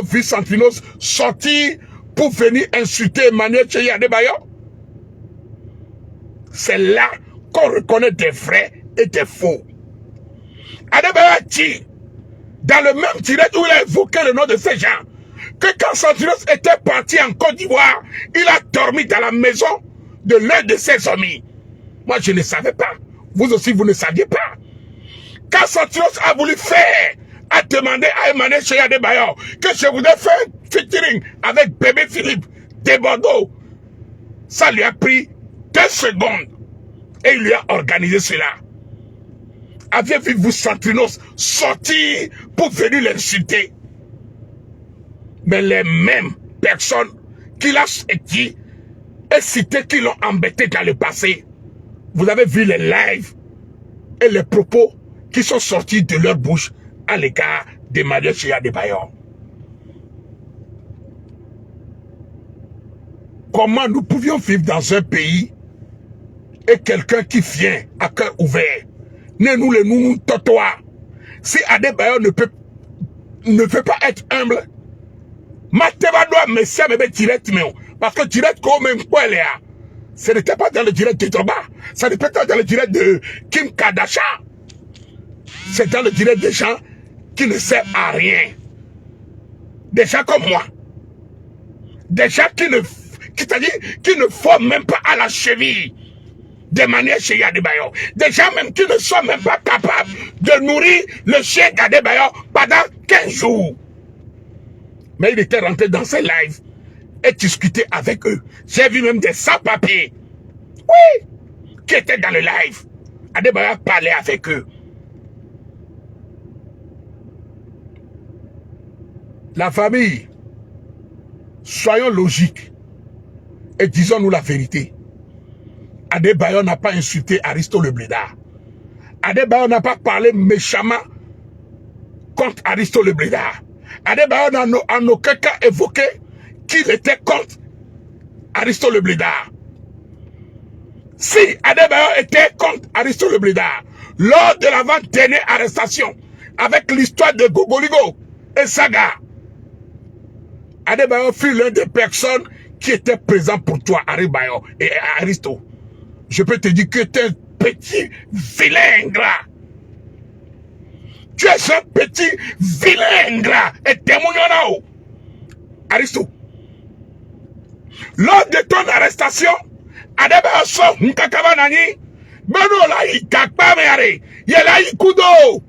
vu Centrinos sortir pour venir insulter Emmanuel Cheya Adebayor? C'est là qu'on reconnaît des vrais et des faux. Adebayor dit, dans le même direct où il a évoqué le nom de ces gens, que quand Centrinos était parti en Côte d'Ivoire, il a dormi dans la maison de l'un de ses amis. Moi, je ne savais pas. Vous aussi, vous ne saviez pas. Quand Centrinos a voulu faire, a demandé à Emmanuel Cheya Adebayor que je voudrais faire un featuring avec Bébé Philippe de Bordeaux, ça lui a pris 2 secondes et il lui a organisé cela. Aviez-vous Centrinos sortir pour venir l'insulter? Mais les mêmes personnes qui et cités qui l'ont embêté dans le passé. Vous avez vu les lives et les propos qui sont sortis de leur bouche à l'égard de Manuel Cheya Adebayor. Comment nous pouvions vivre dans un pays et quelqu'un qui vient à cœur ouvert, ne nous le nous totoie. Si Adebayor ne peut pas être humble, Mateba doit me faire direct, parce que direct comme un poil là, ce n'était pas dans le direct de Toba, ça n'était pas dans le direct de Kim Kardashian, c'est dans le direct des gens qui ne servent à rien, des gens comme moi, des gens qui ne forment même pas à la cheville de manière chez Adebayor, des gens même qui ne sont même pas capables de nourrir le chien d'Adebayor pendant 15 jours. Mais il était rentré dans ses lives et discutait avec eux. J'ai vu même des sans-papiers, oui, qui étaient dans le live. Adebayor parlait avec eux. La famille, soyons logiques et disons-nous la vérité. Adebayor n'a pas insulté Aristo Le Blédard. Adebayor n'a pas parlé méchamment contre Aristo Le Blédard. Adebayor n'a en aucun cas évoqué qu'il était contre Aristo Le Blédard. Si Adebayor était contre Aristo Le Blédard, lors de l'avant-dernière arrestation, avec l'histoire de Gogoligo et Saga, Adebayor fut l'un des personnes qui étaient présentes pour toi, Adebayor et Aristo. Je peux te dire que tu es un petit vilain ingrat. Tu es un petit vilain ingrat. Et témoignons Aristo. Lors de ton arrestation, Adebayor sort Nkakaba Nani. Beno la ikakpa meare. Yela ikudo.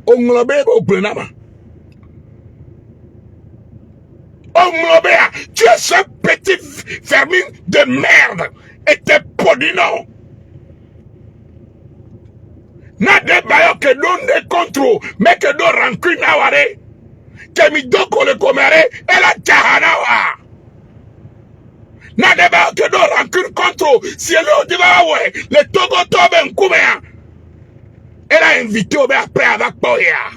Onglobe au plenama. Onglobea. Tu es un petit vermine de merde. Et tes podinons. N'Adebayor que non de contrôle, mais que non rancune aware. Que mi doko le comere et la jahanawa. N'Adebayor que non rancune contrôle. Si elle est au divawe, le togo tobe nkumea. Elle a invité au après avec Boya.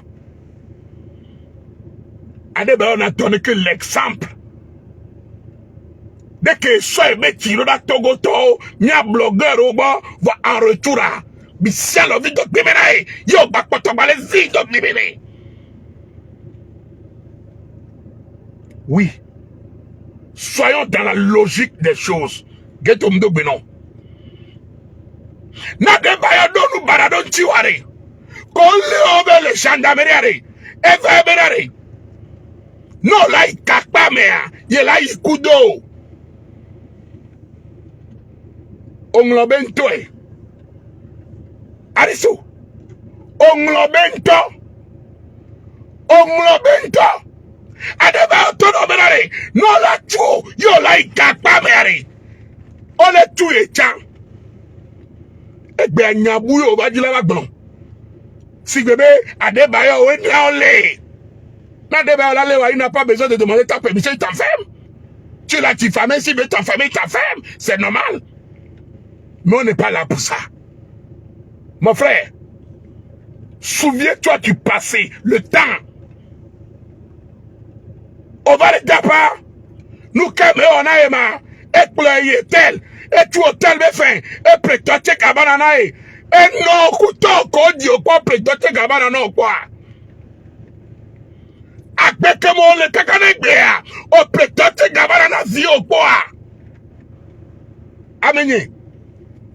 Adebayor n'a donné que l'exemple. Dès que soit tiro da Togo to, mia blogueur au bas va en retour à Bissial au vide de Bimene, yo bakotobale vide de Bimene. Oui, soyons dans la logique des choses. Getom do benon. N'Adebayor donu baradon tiware. Kolle obe le gendarmerie, everberare. Non la ikakpa mea, ye la ikudo. Onglobento Aristo Onglobento Adebayor todo benare no la tu yo la ikapa meare ole tu echa egbe anyabu yo ba jila bagbon si bébé Adebayor we na ole na Adebayor la lewa, il n'a pas besoin de demander ta permission, il t'enferme. Tu l'as diffamé, si veut t'enfermer, il t'enferme, c'est normal. Mais on n'est pas là pour ça. Mon frère, souviens-toi du passé, le temps. On va le départ. Nous on a aimé, et ployer tel, et tout hôtel de fin, et prétoté cabana, et non, couteau, codi, au quoi, prétoté cabana, non, quoi. Après que mon le cacanégbéa, au prétoté cabana, vie au quoi. Amenez.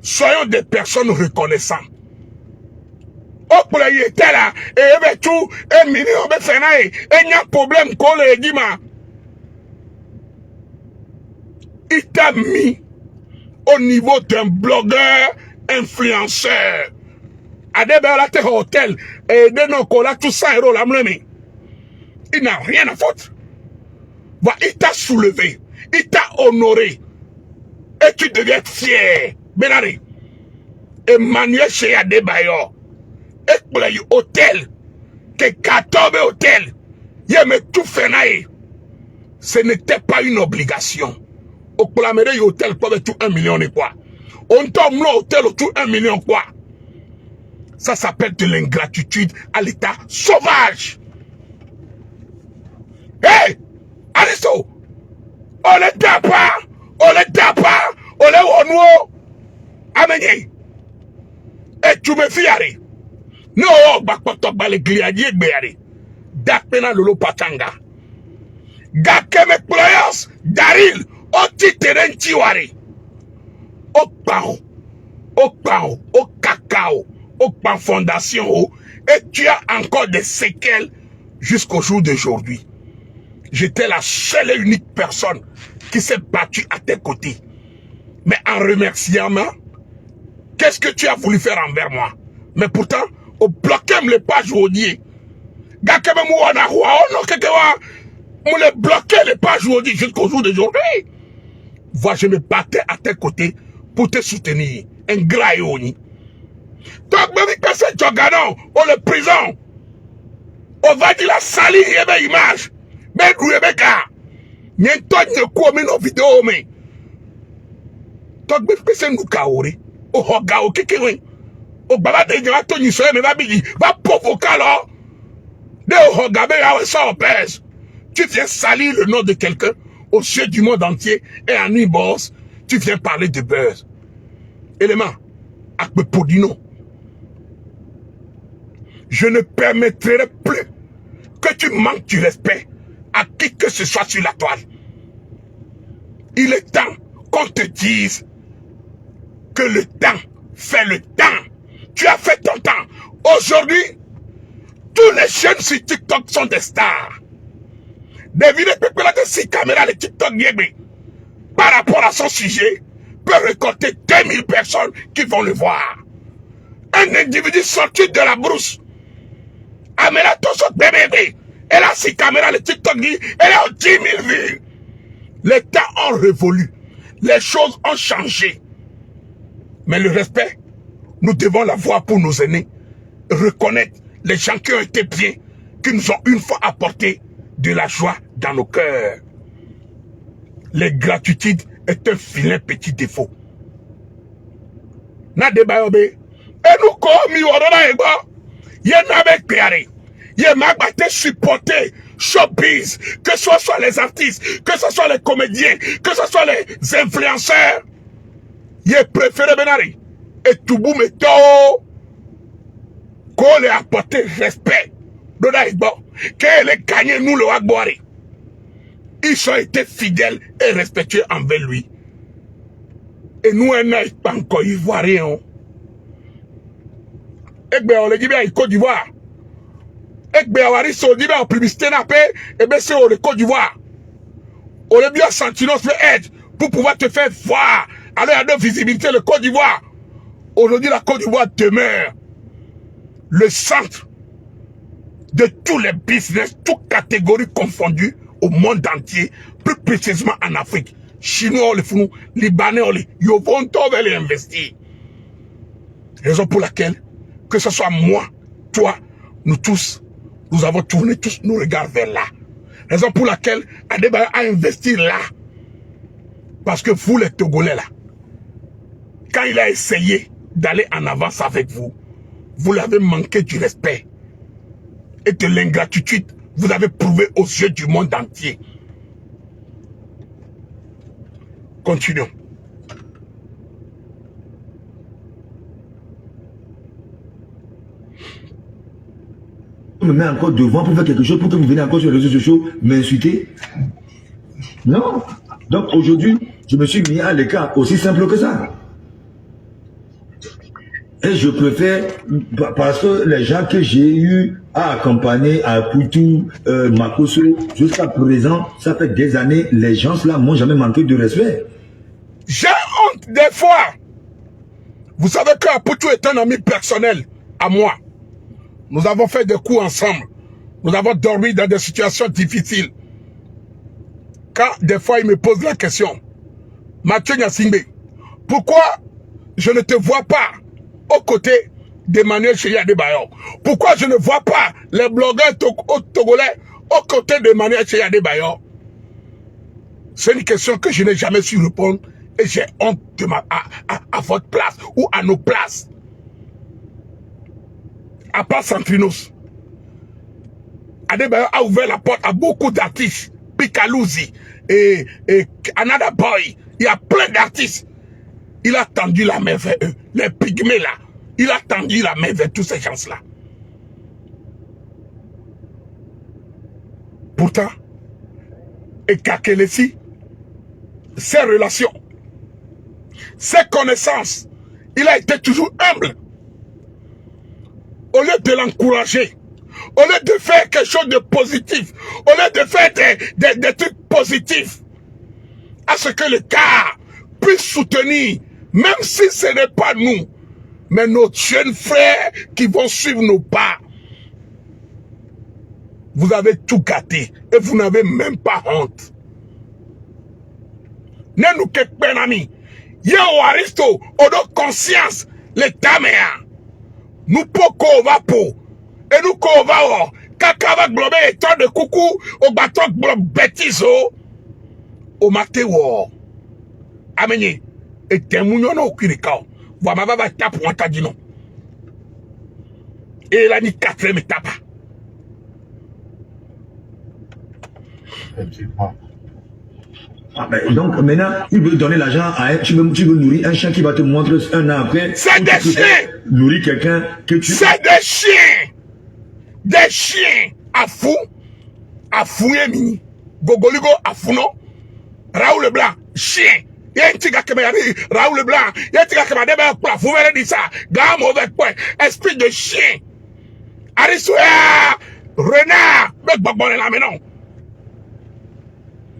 Soyons des personnes reconnaissantes. Au ployer tel là, et tout, et mini, on va faire et il y a un problème qu'on le dit, il t'a mis au niveau d'un blogueur influenceur. Adebayor la te hôtel, et de nos collègues, tout ça, héros, la mlemi. Il n'a rien à foutre. Il t'a soulevé, il t'a honoré, et tu deviens fier. Benari, Emmanuel Cheya Adebayor, et pour le hôtel, que 14 hôtels, il me tout fait naïe. Ce n'était pas une obligation. Au Polamere, il hôtel quoi de tout 1 million et quoi. On tombe là, hôtel tout 1 million quoi. Ça s'appelle de l'ingratitude à l'état sauvage. Hé! Aristo! On ne tape pas! On ne tape pas! On est au nouveau! Amenye! Et tu me fiari! Non, bakpoto bale gliadier beari! Dakpena lolo patanga! Gakeme players! Daril! Oti teren tiwari! Au pao! Au pao! Au cacao! Au pan fondation! Et tu as encore des séquelles jusqu'au jour d'aujourd'hui. J'étais la seule et unique personne qui s'est battue à tes côtés. Mais en remerciement, qu'est-ce que tu as voulu faire envers moi? Mais pourtant, au bloqué les pages aujourd'hui. On bloqué les pages aujourd'hui jusqu'au jour d'aujourd'hui. Vois, je me battais à tes côtés pour te soutenir. Un gras et oni. Donc, même que c'est Jogano, ou le prison, on va dire la salie et ben image. Ben, Rebecca, n'y a pas de quoi, mais nos vidéos, mais. Donc, même que c'est nous kaori, au hoga, au kékéwin, au baba de Djara, Tony Soye, mais va bidi, va provoquer alors. De au hoga, mais à ça, pèse. Tu viens salir le nom de quelqu'un au ciel du monde entier et en une bosse, tu viens parler de buzz. Élément, avec Podino. Je ne permettrai plus que tu manques du respect à qui que ce soit sur la toile. Il est temps qu'on te dise que le temps fait le temps. Tu as fait ton temps. Aujourd'hui, tous les jeunes sur TikTok sont des stars. Devinez que si caméra de TikTok par rapport à son sujet peut récolter 2000 personnes qui vont le voir. Un individu sorti de la brousse. Amela Tosso bébé. Elle a 6 caméras, le TikTok dit, elle a 10 000 vues. Les temps ont révolu. Les choses ont changé. Mais le respect, nous devons l'avoir pour nos aînés. Reconnaître les gens qui ont été bien, qui nous ont une fois apporté de la joie dans nos cœurs. L'ingratitude est un vilain petit défaut. Na débat et nous comme yorona ego, y'a n'avait créé. Il m'a supporté showbiz, que ce soit les artistes, que ce soit les comédiens, que ce soit les influenceurs. Il préféré Benari. Et tout bout mettons qu'on leur apporté respect. Qu'elle ait gagné nous le Wagboire. Ils ont été fidèles et respectueux envers lui. Et nous, on n'a pas encore ivoirien. Et bien, on le dit bien, il Côte d'Ivoire. Et bien, on a dit, on dit bien, en publicité, et bien, c'est au Côte d'Ivoire. On a bien senti notre aide pour pouvoir te faire voir. Alors, il y a de visibilité, le Côte d'Ivoire. Aujourd'hui, la Côte d'Ivoire demeure le centre de tous les business, toutes catégories confondues au monde entier, plus précisément en Afrique. Chinois, les fous, Libanais, les Yovonto veulent les investir. Raison pour laquelle, que ce soit moi, toi, nous tous, nous avons tourné tous nos regards vers là. Raison pour laquelle Adebayo a investi là. Parce que vous, les Togolais là, quand il a essayé d'aller en avance avec vous, vous l'avez manqué du respect et de l'ingratitude. Vous avez prouvé aux yeux du monde entier. Continuons. On me met encore devant pour faire quelque chose, pour que vous venez encore sur les réseaux sociaux m'insulter. Non. Donc aujourd'hui, je me suis mis à l'écart, aussi simple que ça. Et je préfère, parce que les gens que j'ai eu à accompagner à Poutou, Makoso, jusqu'à présent, ça fait des années, les gens là m'ont jamais manqué de respect. J'ai honte des fois. Vous savez que Poutou est un ami personnel à moi. Nous avons fait des coups ensemble. Nous avons dormi dans des situations difficiles. Quand des fois il me pose la question, Mathieu Nyasingbe, pourquoi je ne te vois pas aux côtés d'Emmanuel Chéri Adebayo? Pourquoi je ne vois pas les blogueurs togolais aux côtés d'Emmanuel Chéri Adebayo? C'est une question que je n'ai jamais su répondre et j'ai honte de à votre place ou à nos places. À part Santrinos. Adebayo a ouvert la porte à beaucoup d'artistes. Pikalouzi et Another Boy. Il y a plein d'artistes. Il a tendu la main vers eux. Les pygmées là. Il a tendu la main vers tous ces gens-là. Pourtant, et Kakelesi, ses relations, ses connaissances, il a été toujours humble. Au lieu de l'encourager, au lieu de faire quelque chose de positif, au lieu de faire des trucs positifs, à ce que le cas puisse soutenir, même si ce n'est pas nous, mais nos jeunes frères qui vont suivre nos pas. Vous avez tout gâté et vous n'avez même pas honte. Ne nous quête pas, ami. Yo aristo, odo conscience, le taméa. Nous poko va po. Et nous ko va o. Kakava globe eton de coucou, au bateau globe bêtise o. Au maté wo. Amenye. Et témoignon no kirikao. Wa ma va tape ou antadino. Et là ni 4e étape. Ah, ben, donc maintenant, il veut donner l'argent à un, tu veux nourrir un chien qui va te montrer un an après. C'est des chiens. Nourrir quelqu'un que tu... C'est des chiens. Des chiens. À fou. À fouiller Gogoligo à fou non. Raoul Leblanc. Chien. Il y a un petit gars qui m'a dit Raoul Leblanc. Il y a un petit gars qui m'a dit vous verrez dit ça. Gars mauvais point. Esprit de chien. Arissoya. Renard. Mais bon là mais non.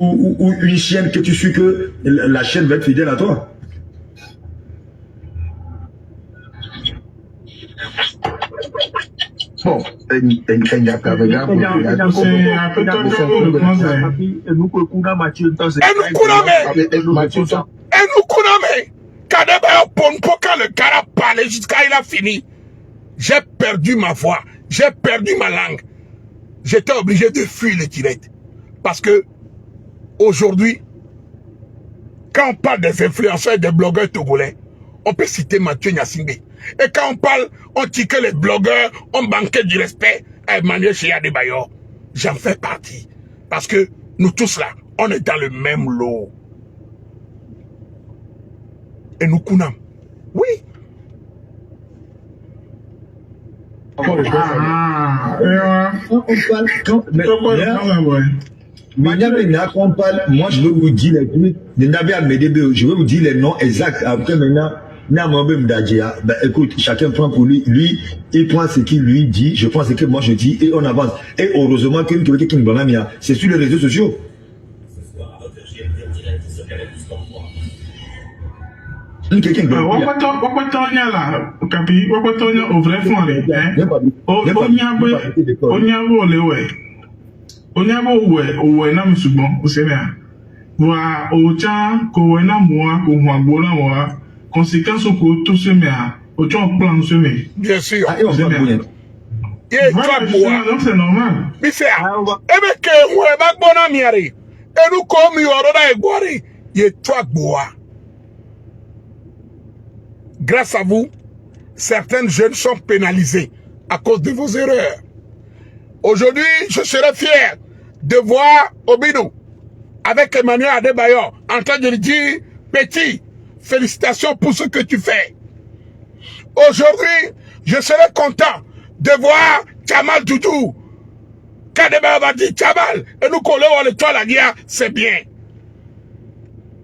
Ou une chienne que tu suis que la chienne va être fidèle à toi. Bon, quand le gars a parlé jusqu'à il a fini, j'ai perdu ma voix, j'ai perdu ma langue. J'étais obligé de fuir le direct. Parce que aujourd'hui, quand on parle des influenceurs et des blogueurs togolais, on peut citer Mathieu Nyasingbe. Et quand on parle, on dit que les blogueurs ont manqué du respect à Emmanuel Cheya Adebayor. J'en fais partie. Parce que nous tous là, on est dans le même lot. Et nous counons. Oui. Mais quand on parle, moi je veux vous dire les trucs, je veux vous dire les noms exacts. Après maintenant, écoute, chacun prend pour lui. Lui, il prend ce qu'il lui dit, je prends ce que moi je dis et on avance. Et heureusement que c'est sur les réseaux sociaux. Onyabo uwe na msugbon useme wa ocha ko na moa ko mwagbola wa conséquence ko to seme a ocha plan seme. Bien sûr. Donc c'est normal. Mais c'est ebe ke wo ba gbona miare enu ko mi oro da egbori ye to agboa. Grâce à vous, certaines jeunes sont pénalisées à cause de vos erreurs. Aujourd'hui, je serais fier de voir Obino avec Emmanuel Adebayor en train de lui dire petit, félicitations pour ce que tu fais. Aujourd'hui, je serais content de voir Tchamal Doudou. Qu'Adebayor va dire Tchamal et nous collons le toit à la guerre, c'est bien.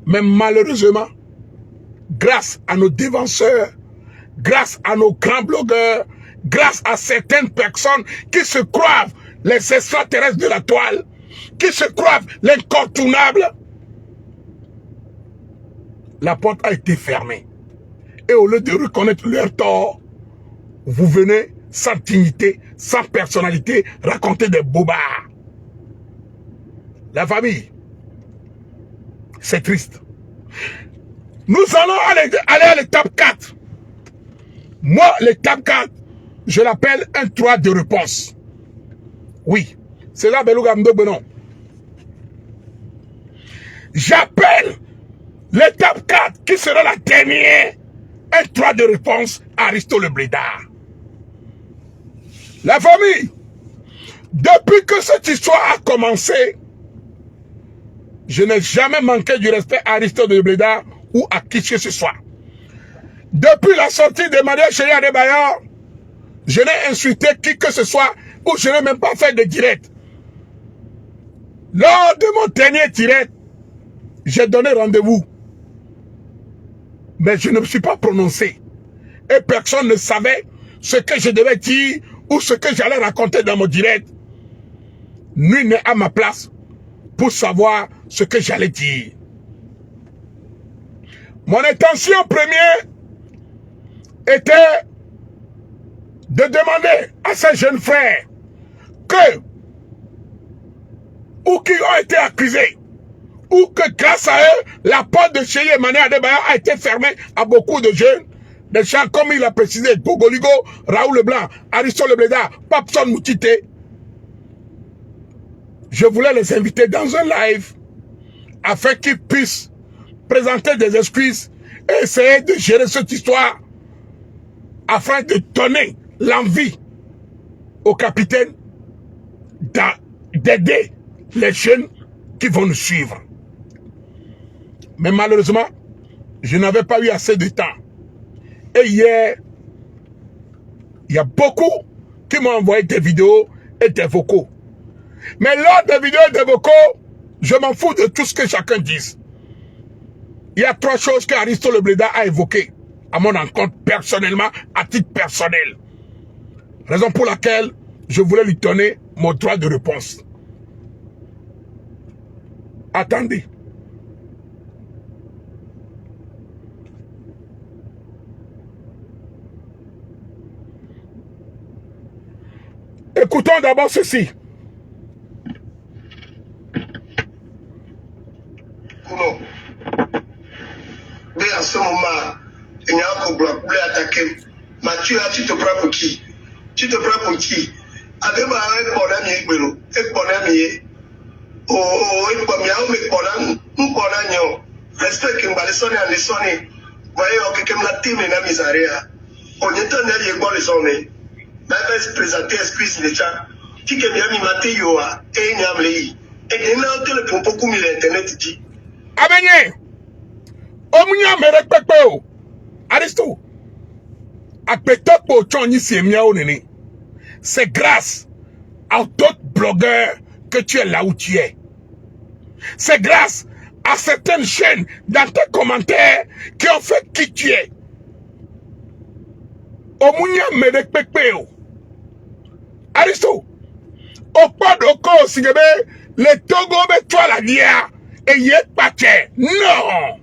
Mais malheureusement, grâce à nos défenseurs, grâce à nos grands blogueurs, grâce à certaines personnes qui se croient les extraterrestres de la toile, qui se croient l'incontournable, la porte a été fermée. Et au lieu de reconnaître leur tort, vous venez sans dignité, sans personnalité, raconter des bobards. La famille, c'est triste. Nous allons aller à l'étape 4. Moi, l'étape 4, je l'appelle un 3 de réponse. Oui, c'est là Belouga Mdobenon. J'appelle l'étape 4, qui sera la dernière, un droit de réponse à Aristo Le Blédard. La famille, depuis que cette histoire a commencé, je n'ai jamais manqué du respect à Aristo Le Blédard ou à qui que ce soit. Depuis la sortie de Maria Chéri Adebayor, je n'ai insulté qui que ce soit ou je n'ai même pas fait de direct. Lors de mon dernier direct, j'ai donné rendez-vous. Mais je ne me suis pas prononcé. Et personne ne savait ce que je devais dire ou ce que j'allais raconter dans mon direct. Nul n'est à ma place pour savoir ce que j'allais dire. Mon intention première était de demander à ces jeunes frères que, ou qui ont été accusés, ou que grâce à eux, la porte de Chéri Emmanuel Adebayor a été fermée à beaucoup de jeunes, des gens comme il a précisé, Gogoligo, Raoul Leblanc, Aristo Le Blédard, Papson Moutite. Je voulais les inviter dans un live afin qu'ils puissent présenter des excuses et essayer de gérer cette histoire afin de donner l'envie au capitaine d'aider les jeunes qui vont nous suivre. Mais malheureusement, je n'avais pas eu assez de temps. Et hier, il y a beaucoup qui m'ont envoyé des vidéos et des vocaux. Mais lors des vidéos et des vocaux, je m'en fous de tout ce que chacun dise. Il y a 3 choses qu'Aristo Le Blédard a évoquées à mon encontre personnellement, à titre personnel. Raison pour laquelle je voulais lui donner mon droit de réponse. Attendez. Écoutons d'abord ceci. Kuno. Mais à ce moment, il y a un problème attaqué. Mathieu, tu te prends pour qui? Tu te prends pour qui? Avec moi, un problème, il y a un problème. Oh, il y a un problème. Respect que nous sonner en sonner. Voyez, on la team et la misère. On est en train de voir les hommes. Mais je vais présenter excuse les gens. Qui que bien maté yoa et nyamlei. Et il y a un téléphone pour comme l'internet dit. Abenye. Omunya me respecte o. Aristo. Apeta po choni semia o nene. C'est grâce à d'autres blogueurs que tu es là où tu es. C'est grâce à certaines chaînes dans tes commentaires qui ont fait qui tu es. Omunya me respecte o. Aristo. Au pas de cause, si le Togo me toi la dia et y est pas non.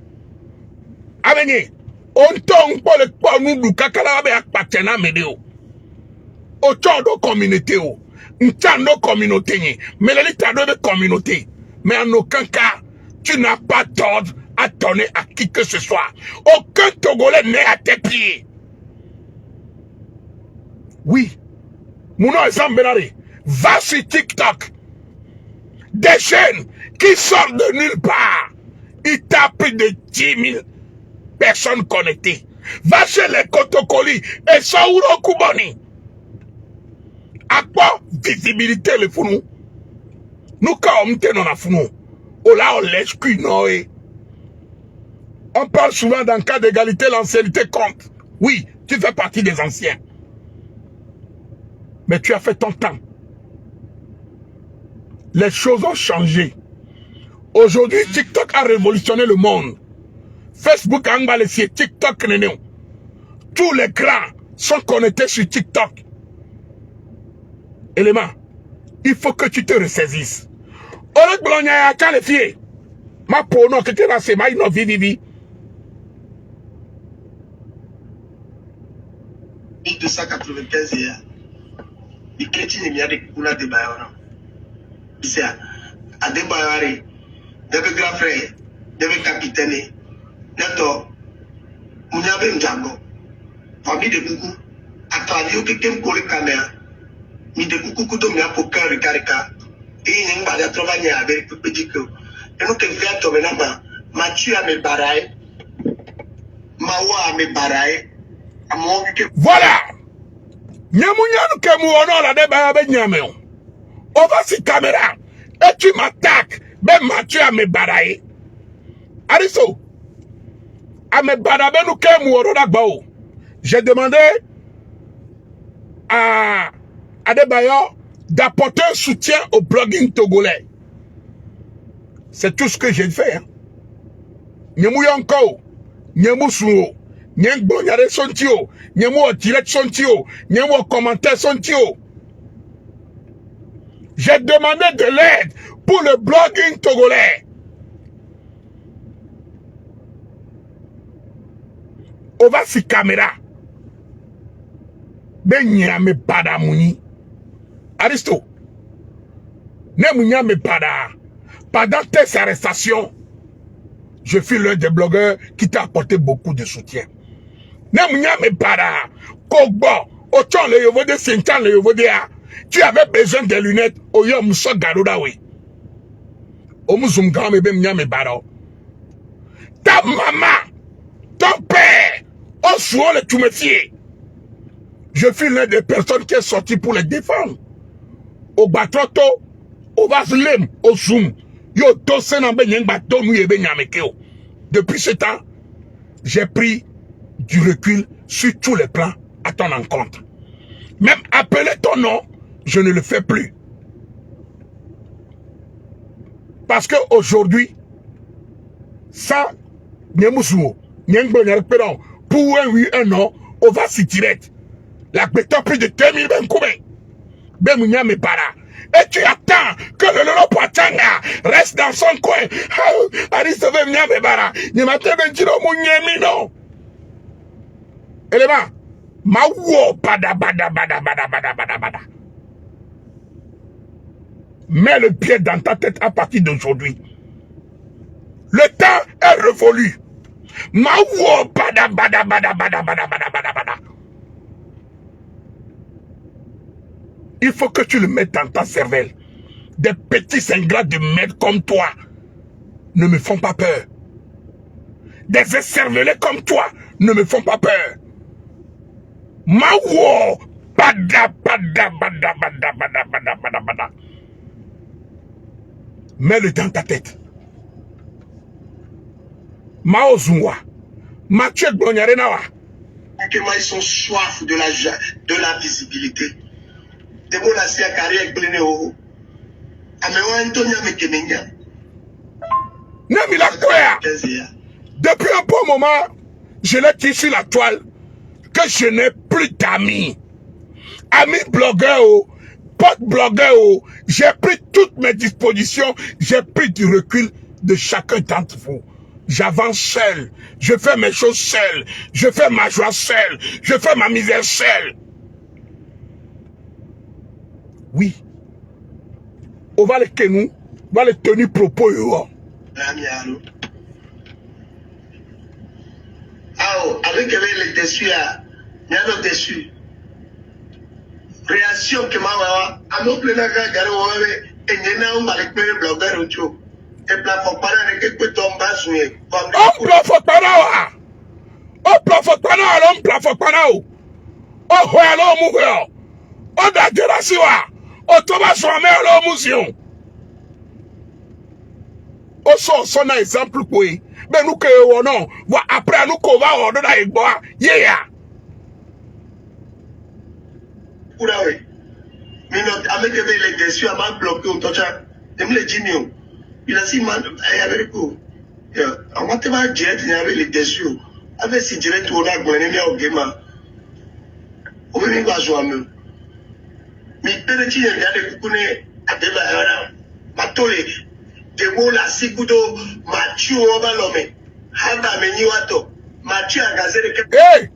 Avenir. On tombe pour le quoi nous du kakala be akpatena medeo. Au temps de communauté o. N't'as nos communautés, mais les t'as de communauté. Mais en aucun cas, tu n'as pas d'ordre à donner à qui que ce soit. Aucun Togolais n'est à tes pieds. Oui. Mon nom est Zambelari. Va sur TikTok. Des chaînes qui sortent de nulle part. Il t'a plus de 10 000 personnes connectées. Va chez les Kotokoli et Saouro Koubani. À quoi visibilité le founou? Nous, quand on était dans la founou, on l'a l'excuse, non? On parle souvent d'un cas d'égalité, l'ancienneté compte. Oui, tu fais partie des anciens. Mais tu as fait ton temps. Les choses ont changé. Aujourd'hui, TikTok a révolutionné le monde. Facebook a emballé TikTok. Tous les grands sont connectés sur TikTok. Élément, il faut que tu te ressaisisses. Oleg Bologna a qualifié. Ma pono que tu as c'est ma ino vivi. 1295 hier. Les chrétiens n'y a des couleurs de Bayona. C'est à des Bayari, des grands frères, des capitaines, d'accord. Mouniabe Ndjango, famille de Coucou, à travers que quelqu'un colle caméra, mi de Coucou couteau mia pour cœur carika, et il n'y a pas de travail avec le petit que, Et nous, quelqu'un qui est Mathieu à mes barailles, Mawa à mes barailles, à mon voilà. Nyamunyan kemu ono la deba be nyameo. Over si caméra. Et tu m'attaques. Ben Mathieu à me baraye. Ariso. À me barabe nous kemu ono la bao. J'ai demandé à Adebayo d'apporter un soutien au blogging togolais. C'est tout ce que j'ai fait. Nyemu yanko. Nyemu suo. Nyeng bonyare sontio. Nyemu o direct sontio. Nyemu o commentaire sontio. J'ai demandé de l'aide pour le blogging togolais. On va sur caméra. Ben nyame pada muni. Aristo. Ne munyame pada. Pendant tes arrestations, je fus l'un des blogueurs qui t'a apporté beaucoup de soutien. Tu avais besoin des lunettes. Ta maman, ton père, on souhaite le tout métier. Je fus l'un des personnes qui est sorti pour les défendre. Au batroto, au vaslem, au zoom. Depuis ce temps, j'ai pris du recul sur tous les plans à ton encontre. Même appeler ton nom, je ne le fais plus. Parce qu'aujourd'hui, ça, pour un nom, on va s'y tirer. La pétard plus de 2000 ben para. Et tu attends que le Lolo Poitanga reste dans son coin. Élément. Mawo bada bada bada bada bada bada bada. Mets le pied dans ta tête à partir d'aujourd'hui. Le temps est révolu. Mawo bada bada bada bada bada bada bada bada. Il faut que tu le mettes dans ta cervelle. Des petits ingrats de merde comme toi ne me font pas peur. Des écervelés comme toi ne me font pas peur. Mawo bada bada bada bada bada bada bada bada. Mets-le dans ta tête. Mao Zungwa. Mathieu Gbonyarenawa. Ils sont soif de la visibilité. De mon ancien carrière pleine au. Depuis un bon moment, je l'ai dit sur la toile que je n'ai plus d'amis. Amis blogueurs, potes blogueurs, j'ai pris toutes mes dispositions, j'ai pris du recul de chacun d'entre vous. J'avance seul, je fais mes choses seul, je fais ma joie seul, je fais ma misère seul. Oui. On va les tenir, on va les tenir propos. Avec les déçus, il y a nos déçus. Réaction que ma à nos plein et on va les blogueurs audio. Et plafond pas avec que tombe sur on plafond pas on plafond pas on plafond pas oh alors mouveur on da de la siwa on tombe sur mais motion on son exemple quoi mais nous que non va après nous qu'on va on da igboa yeah pour oui mais avec les déçus à m'a bloqué au tocha de me le dire il a dit man avec quoi on va te voir direct avec les déçus avec si direct on a gagné au game on veut pas jouer mieux mais peut-être il y a des coups à débarrasser matolé de mots la sikudo Mathieu on va l'homme haba meniwato Mathieu a gazé le hey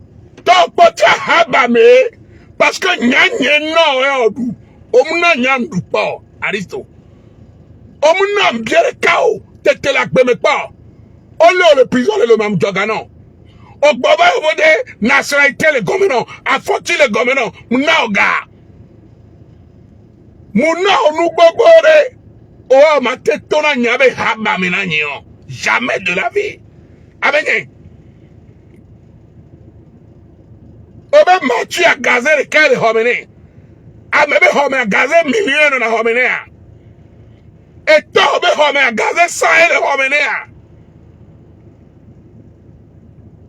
ton pote haba me parce que nyanye no odu omuna nyandu pa Aristo omuna mbiere kao tete la gbeme pa on le prison le même jogano ogboba obode nationalité le gomeno afoti le gomeno munaoga muna onu gbogbo re Oh, ma tête ton nyabe haba menanyo. Jamais de la vie. Abenye. Obe machi a gazé le kele homene. Amebe home a gazé million na homene a. Et tobe home a gazé 100 le homene a.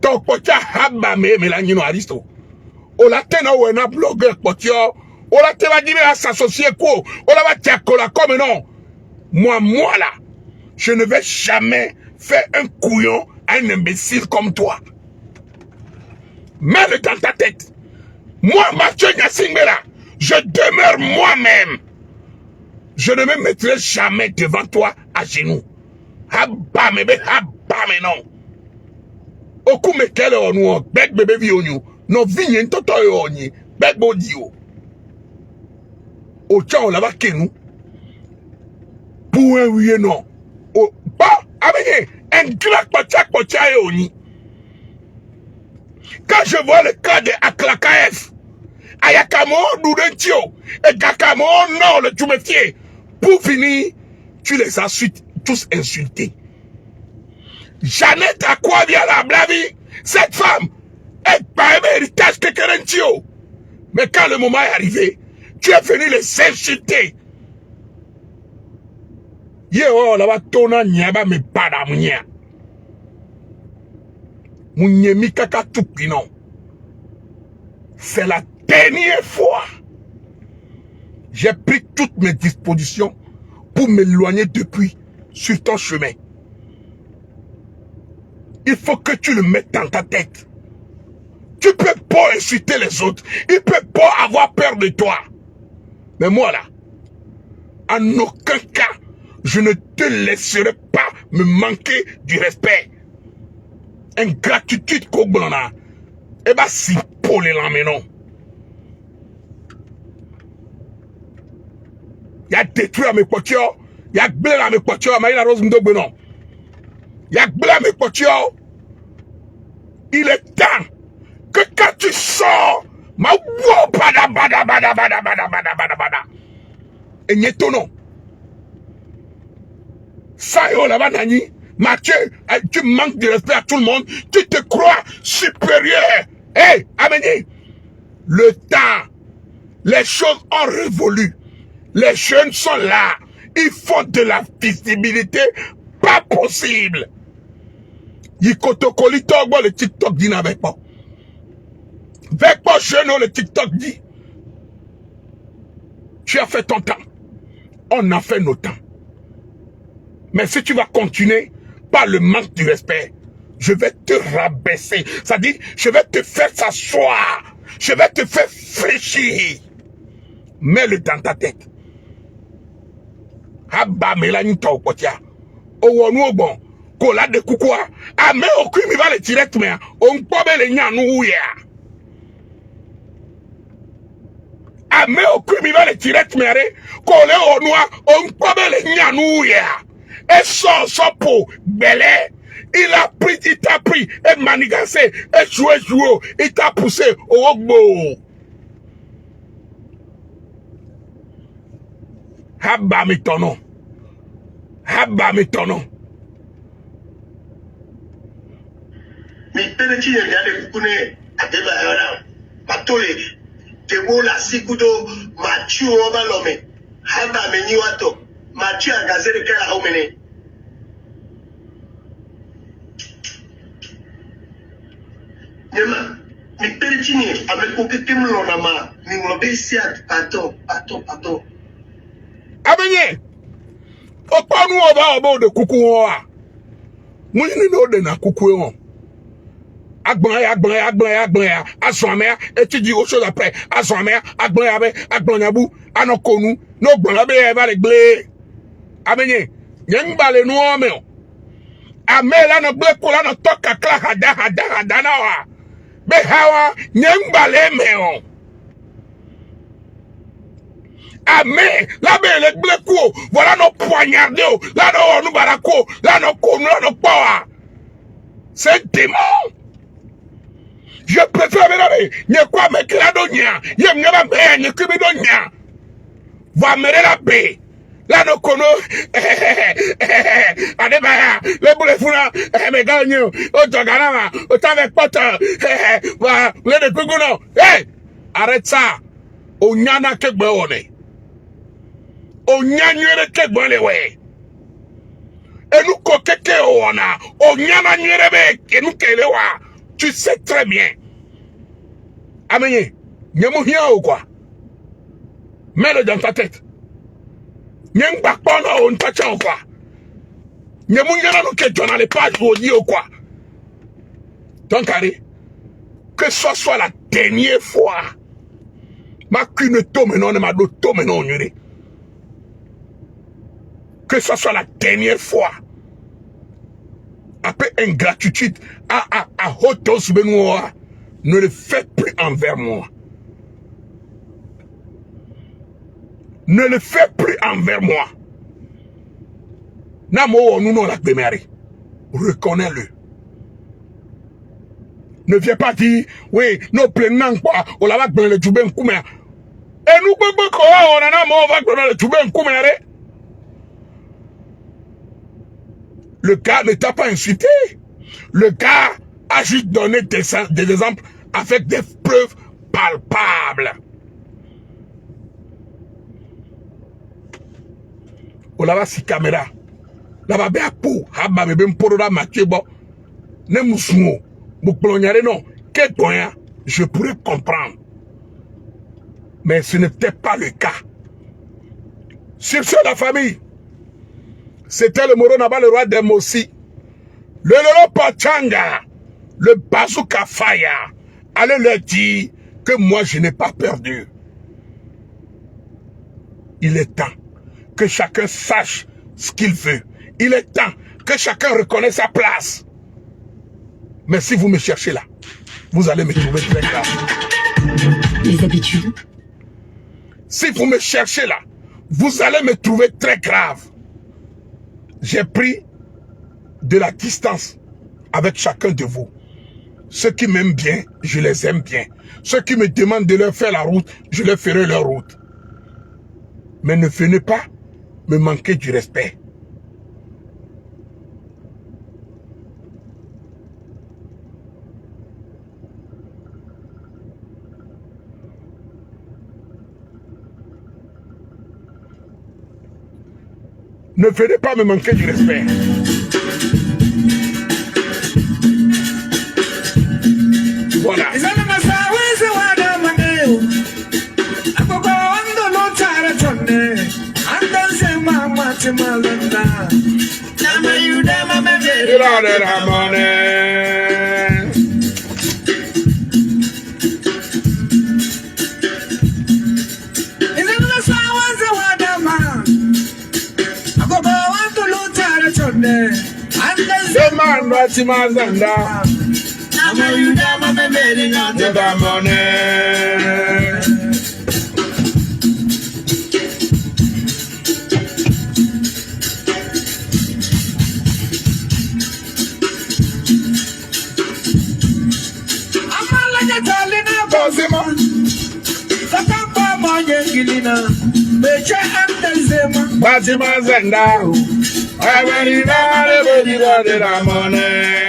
Tok pocha haba me la nyino aristo. O la tena ou na blogger potio. O la te va dire à s'associer quoi. O la va tiakola comme non. Moi là, je ne vais jamais faire un couillon à un imbécile comme toi. Mets-le dans ta tête. Moi, Mathieu Nyasingbela, je demeure moi-même. Je ne me mettrai jamais devant toi à genoux. Habame non. Oku mekele onu, beg bébé vi onu. No vinye ntoto yo oni, beg bodi yo. Ocha on lava kenu. Pour un oui et non. Oh, bah, avec un grand pocha et oni. Quand je vois le cas de Aklakaef, Ayakamo, Doudentio, et Gakamo, non, le Tchoumétier, pour finir, tu les as tous insultés. Jeannette Akwadia la blavi, cette femme, est pas un héritage de Kerentio. Mais quand le moment est arrivé, tu es venu les insulter. Yo, la va tona nyaba me pada munya. Munyemi kaka tupinon. C'est la dernière fois. J'ai pris toutes mes dispositions pour m'éloigner depuis sur ton chemin. Il faut que tu le mettes dans ta tête. Tu peux pas insulter les autres. Il peut pas avoir peur de toi. Mais moi là, en aucun cas, je ne te laisserai pas me manquer du respect. Ingratitude koglana. Eh ben si pour les lamenons. Il y a détruit à mes potios. Il y a blé à mes potios. Il y a rose m'dogbenon. Il y a blé à mes potios. Il est temps que quand tu sors, ma wow bada. Et nyetono. Ça yo là-bas nani. Mathieu, tu manques de respect à tout le monde. Tu te crois supérieur. Hé, Amélie, le temps, les choses ont révolu. Les jeunes sont là. Ils font de la visibilité pas possible. Yikotokoli togbo le TikTok dit n'avec pas. Avec pas jeune le TikTok dit. Tu as fait ton temps. On a fait nos temps. Mais si tu vas continuer par le manque du respect, je vais te rabaisser. C'est-à-dire, je vais te faire s'asseoir. Je vais te faire fléchir. Mets-le dans ta tête. Abba Mélanie Taopotia. Owonu bon. Kola de koukoua. Ah, mais au crime, il va le tirer, mais on peut les nyanou ya. Ah, mais au crime, il va le tirer, mais Kolé au noir, on peut les nyanou ya. Et son pot, belé. Il a pris, il t'a pris, et manigancé, et joué, il t'a poussé au ogbo. Habba mitono. Habba mitono. Mais peut-être qu'il y a des coucounes à débarrasser. Matolé, de la sikudo, Mathieu, on va l'homme. Habba meniwato. Mathieu a gazé le cœur à homene. Mais peut-être qu'il y a avec aucun l'onama. Mais on va essayer pardon. Abenye. Opa nous on va au bord de coucou. Mouni no de na coucou. Agbanya, asomea, et tu dis autre chose après. Asomea, agbanyabou, anokonu, no gbanabe eva le blé. Abenye, nyembale no omeo. Amela no blé kola no toka kla hada na wa. Be hawa, nyembale meo. Amen, la belle blé ko, voilà nos poignardés, là no barako, là no konu, là no power. C'est démon. Je préfère me dire, quoi me clado nia, yem nyaba be, n'y kibido nia. Va me la paix. Là, nous connaissons, Adébaya, les boulets founa, mes gagnants, autant ganama, autant avec pote, les de Kuguno, arrête ça. O nyana kegbe one. O nyanyere kegbe lewe. Enu ko keke ona. O nyana nyerebe enu kelewa. Tu sais très bien. Amenye, nyemu hia ou quoi? Mets-le dans ta tête. Nyem bakpona ou ntacha ou quoi? Nyemu nyana nou ke dans les pages ou di ou quoi? Donc, allez, que ce soit la dernière fois. Ma qu'une tome non, ma do tome non, que ce soit la dernière fois. Après ingratitude, à hauteur benoît, ne le faites plus envers moi. Ne le faites plus envers moi. Namo, nous non la béméré. Reconnais-le. Ne viens pas dire, oui, nous prenons quoi, on l'a va donner le toubé koumé. Et nous, on va donner le toubé koumé. Le gars ne t'a pas insulté. Le gars a juste donné des exemples avec des preuves palpables. On l'a va si caméra. Là-bas, bien pour, haba bébé mporoda matiebo, ne mousmo. Non, je pourrais comprendre. Mais ce n'était pas le cas. Sur ce, la famille, c'était le Moro Naba, le roi des Mossi, le Lolo Pachanga, le Bazooka Faya. Allez leur dire que moi, je n'ai pas perdu. Il est temps que chacun sache ce qu'il veut. Il est temps que chacun reconnaisse sa place. Mais si vous me cherchez là, vous allez me trouver très grave. Les habitudes. Si vous me cherchez là, vous allez me trouver très grave. J'ai pris de la distance avec chacun de vous. Ceux qui m'aiment bien, je les aime bien. Ceux qui me demandent de leur faire la route, je leur ferai leur route. Mais ne venez pas me manquer du respect. Ne venez pas me manquer du respect. Voilà. Man, what's in my zanda? I'm a you damn a baby, not the money. I'm not like a darling, I'm Bozima. The papa, my Gilina, Becha and the Zema, Bazima Zanda. I want you to money.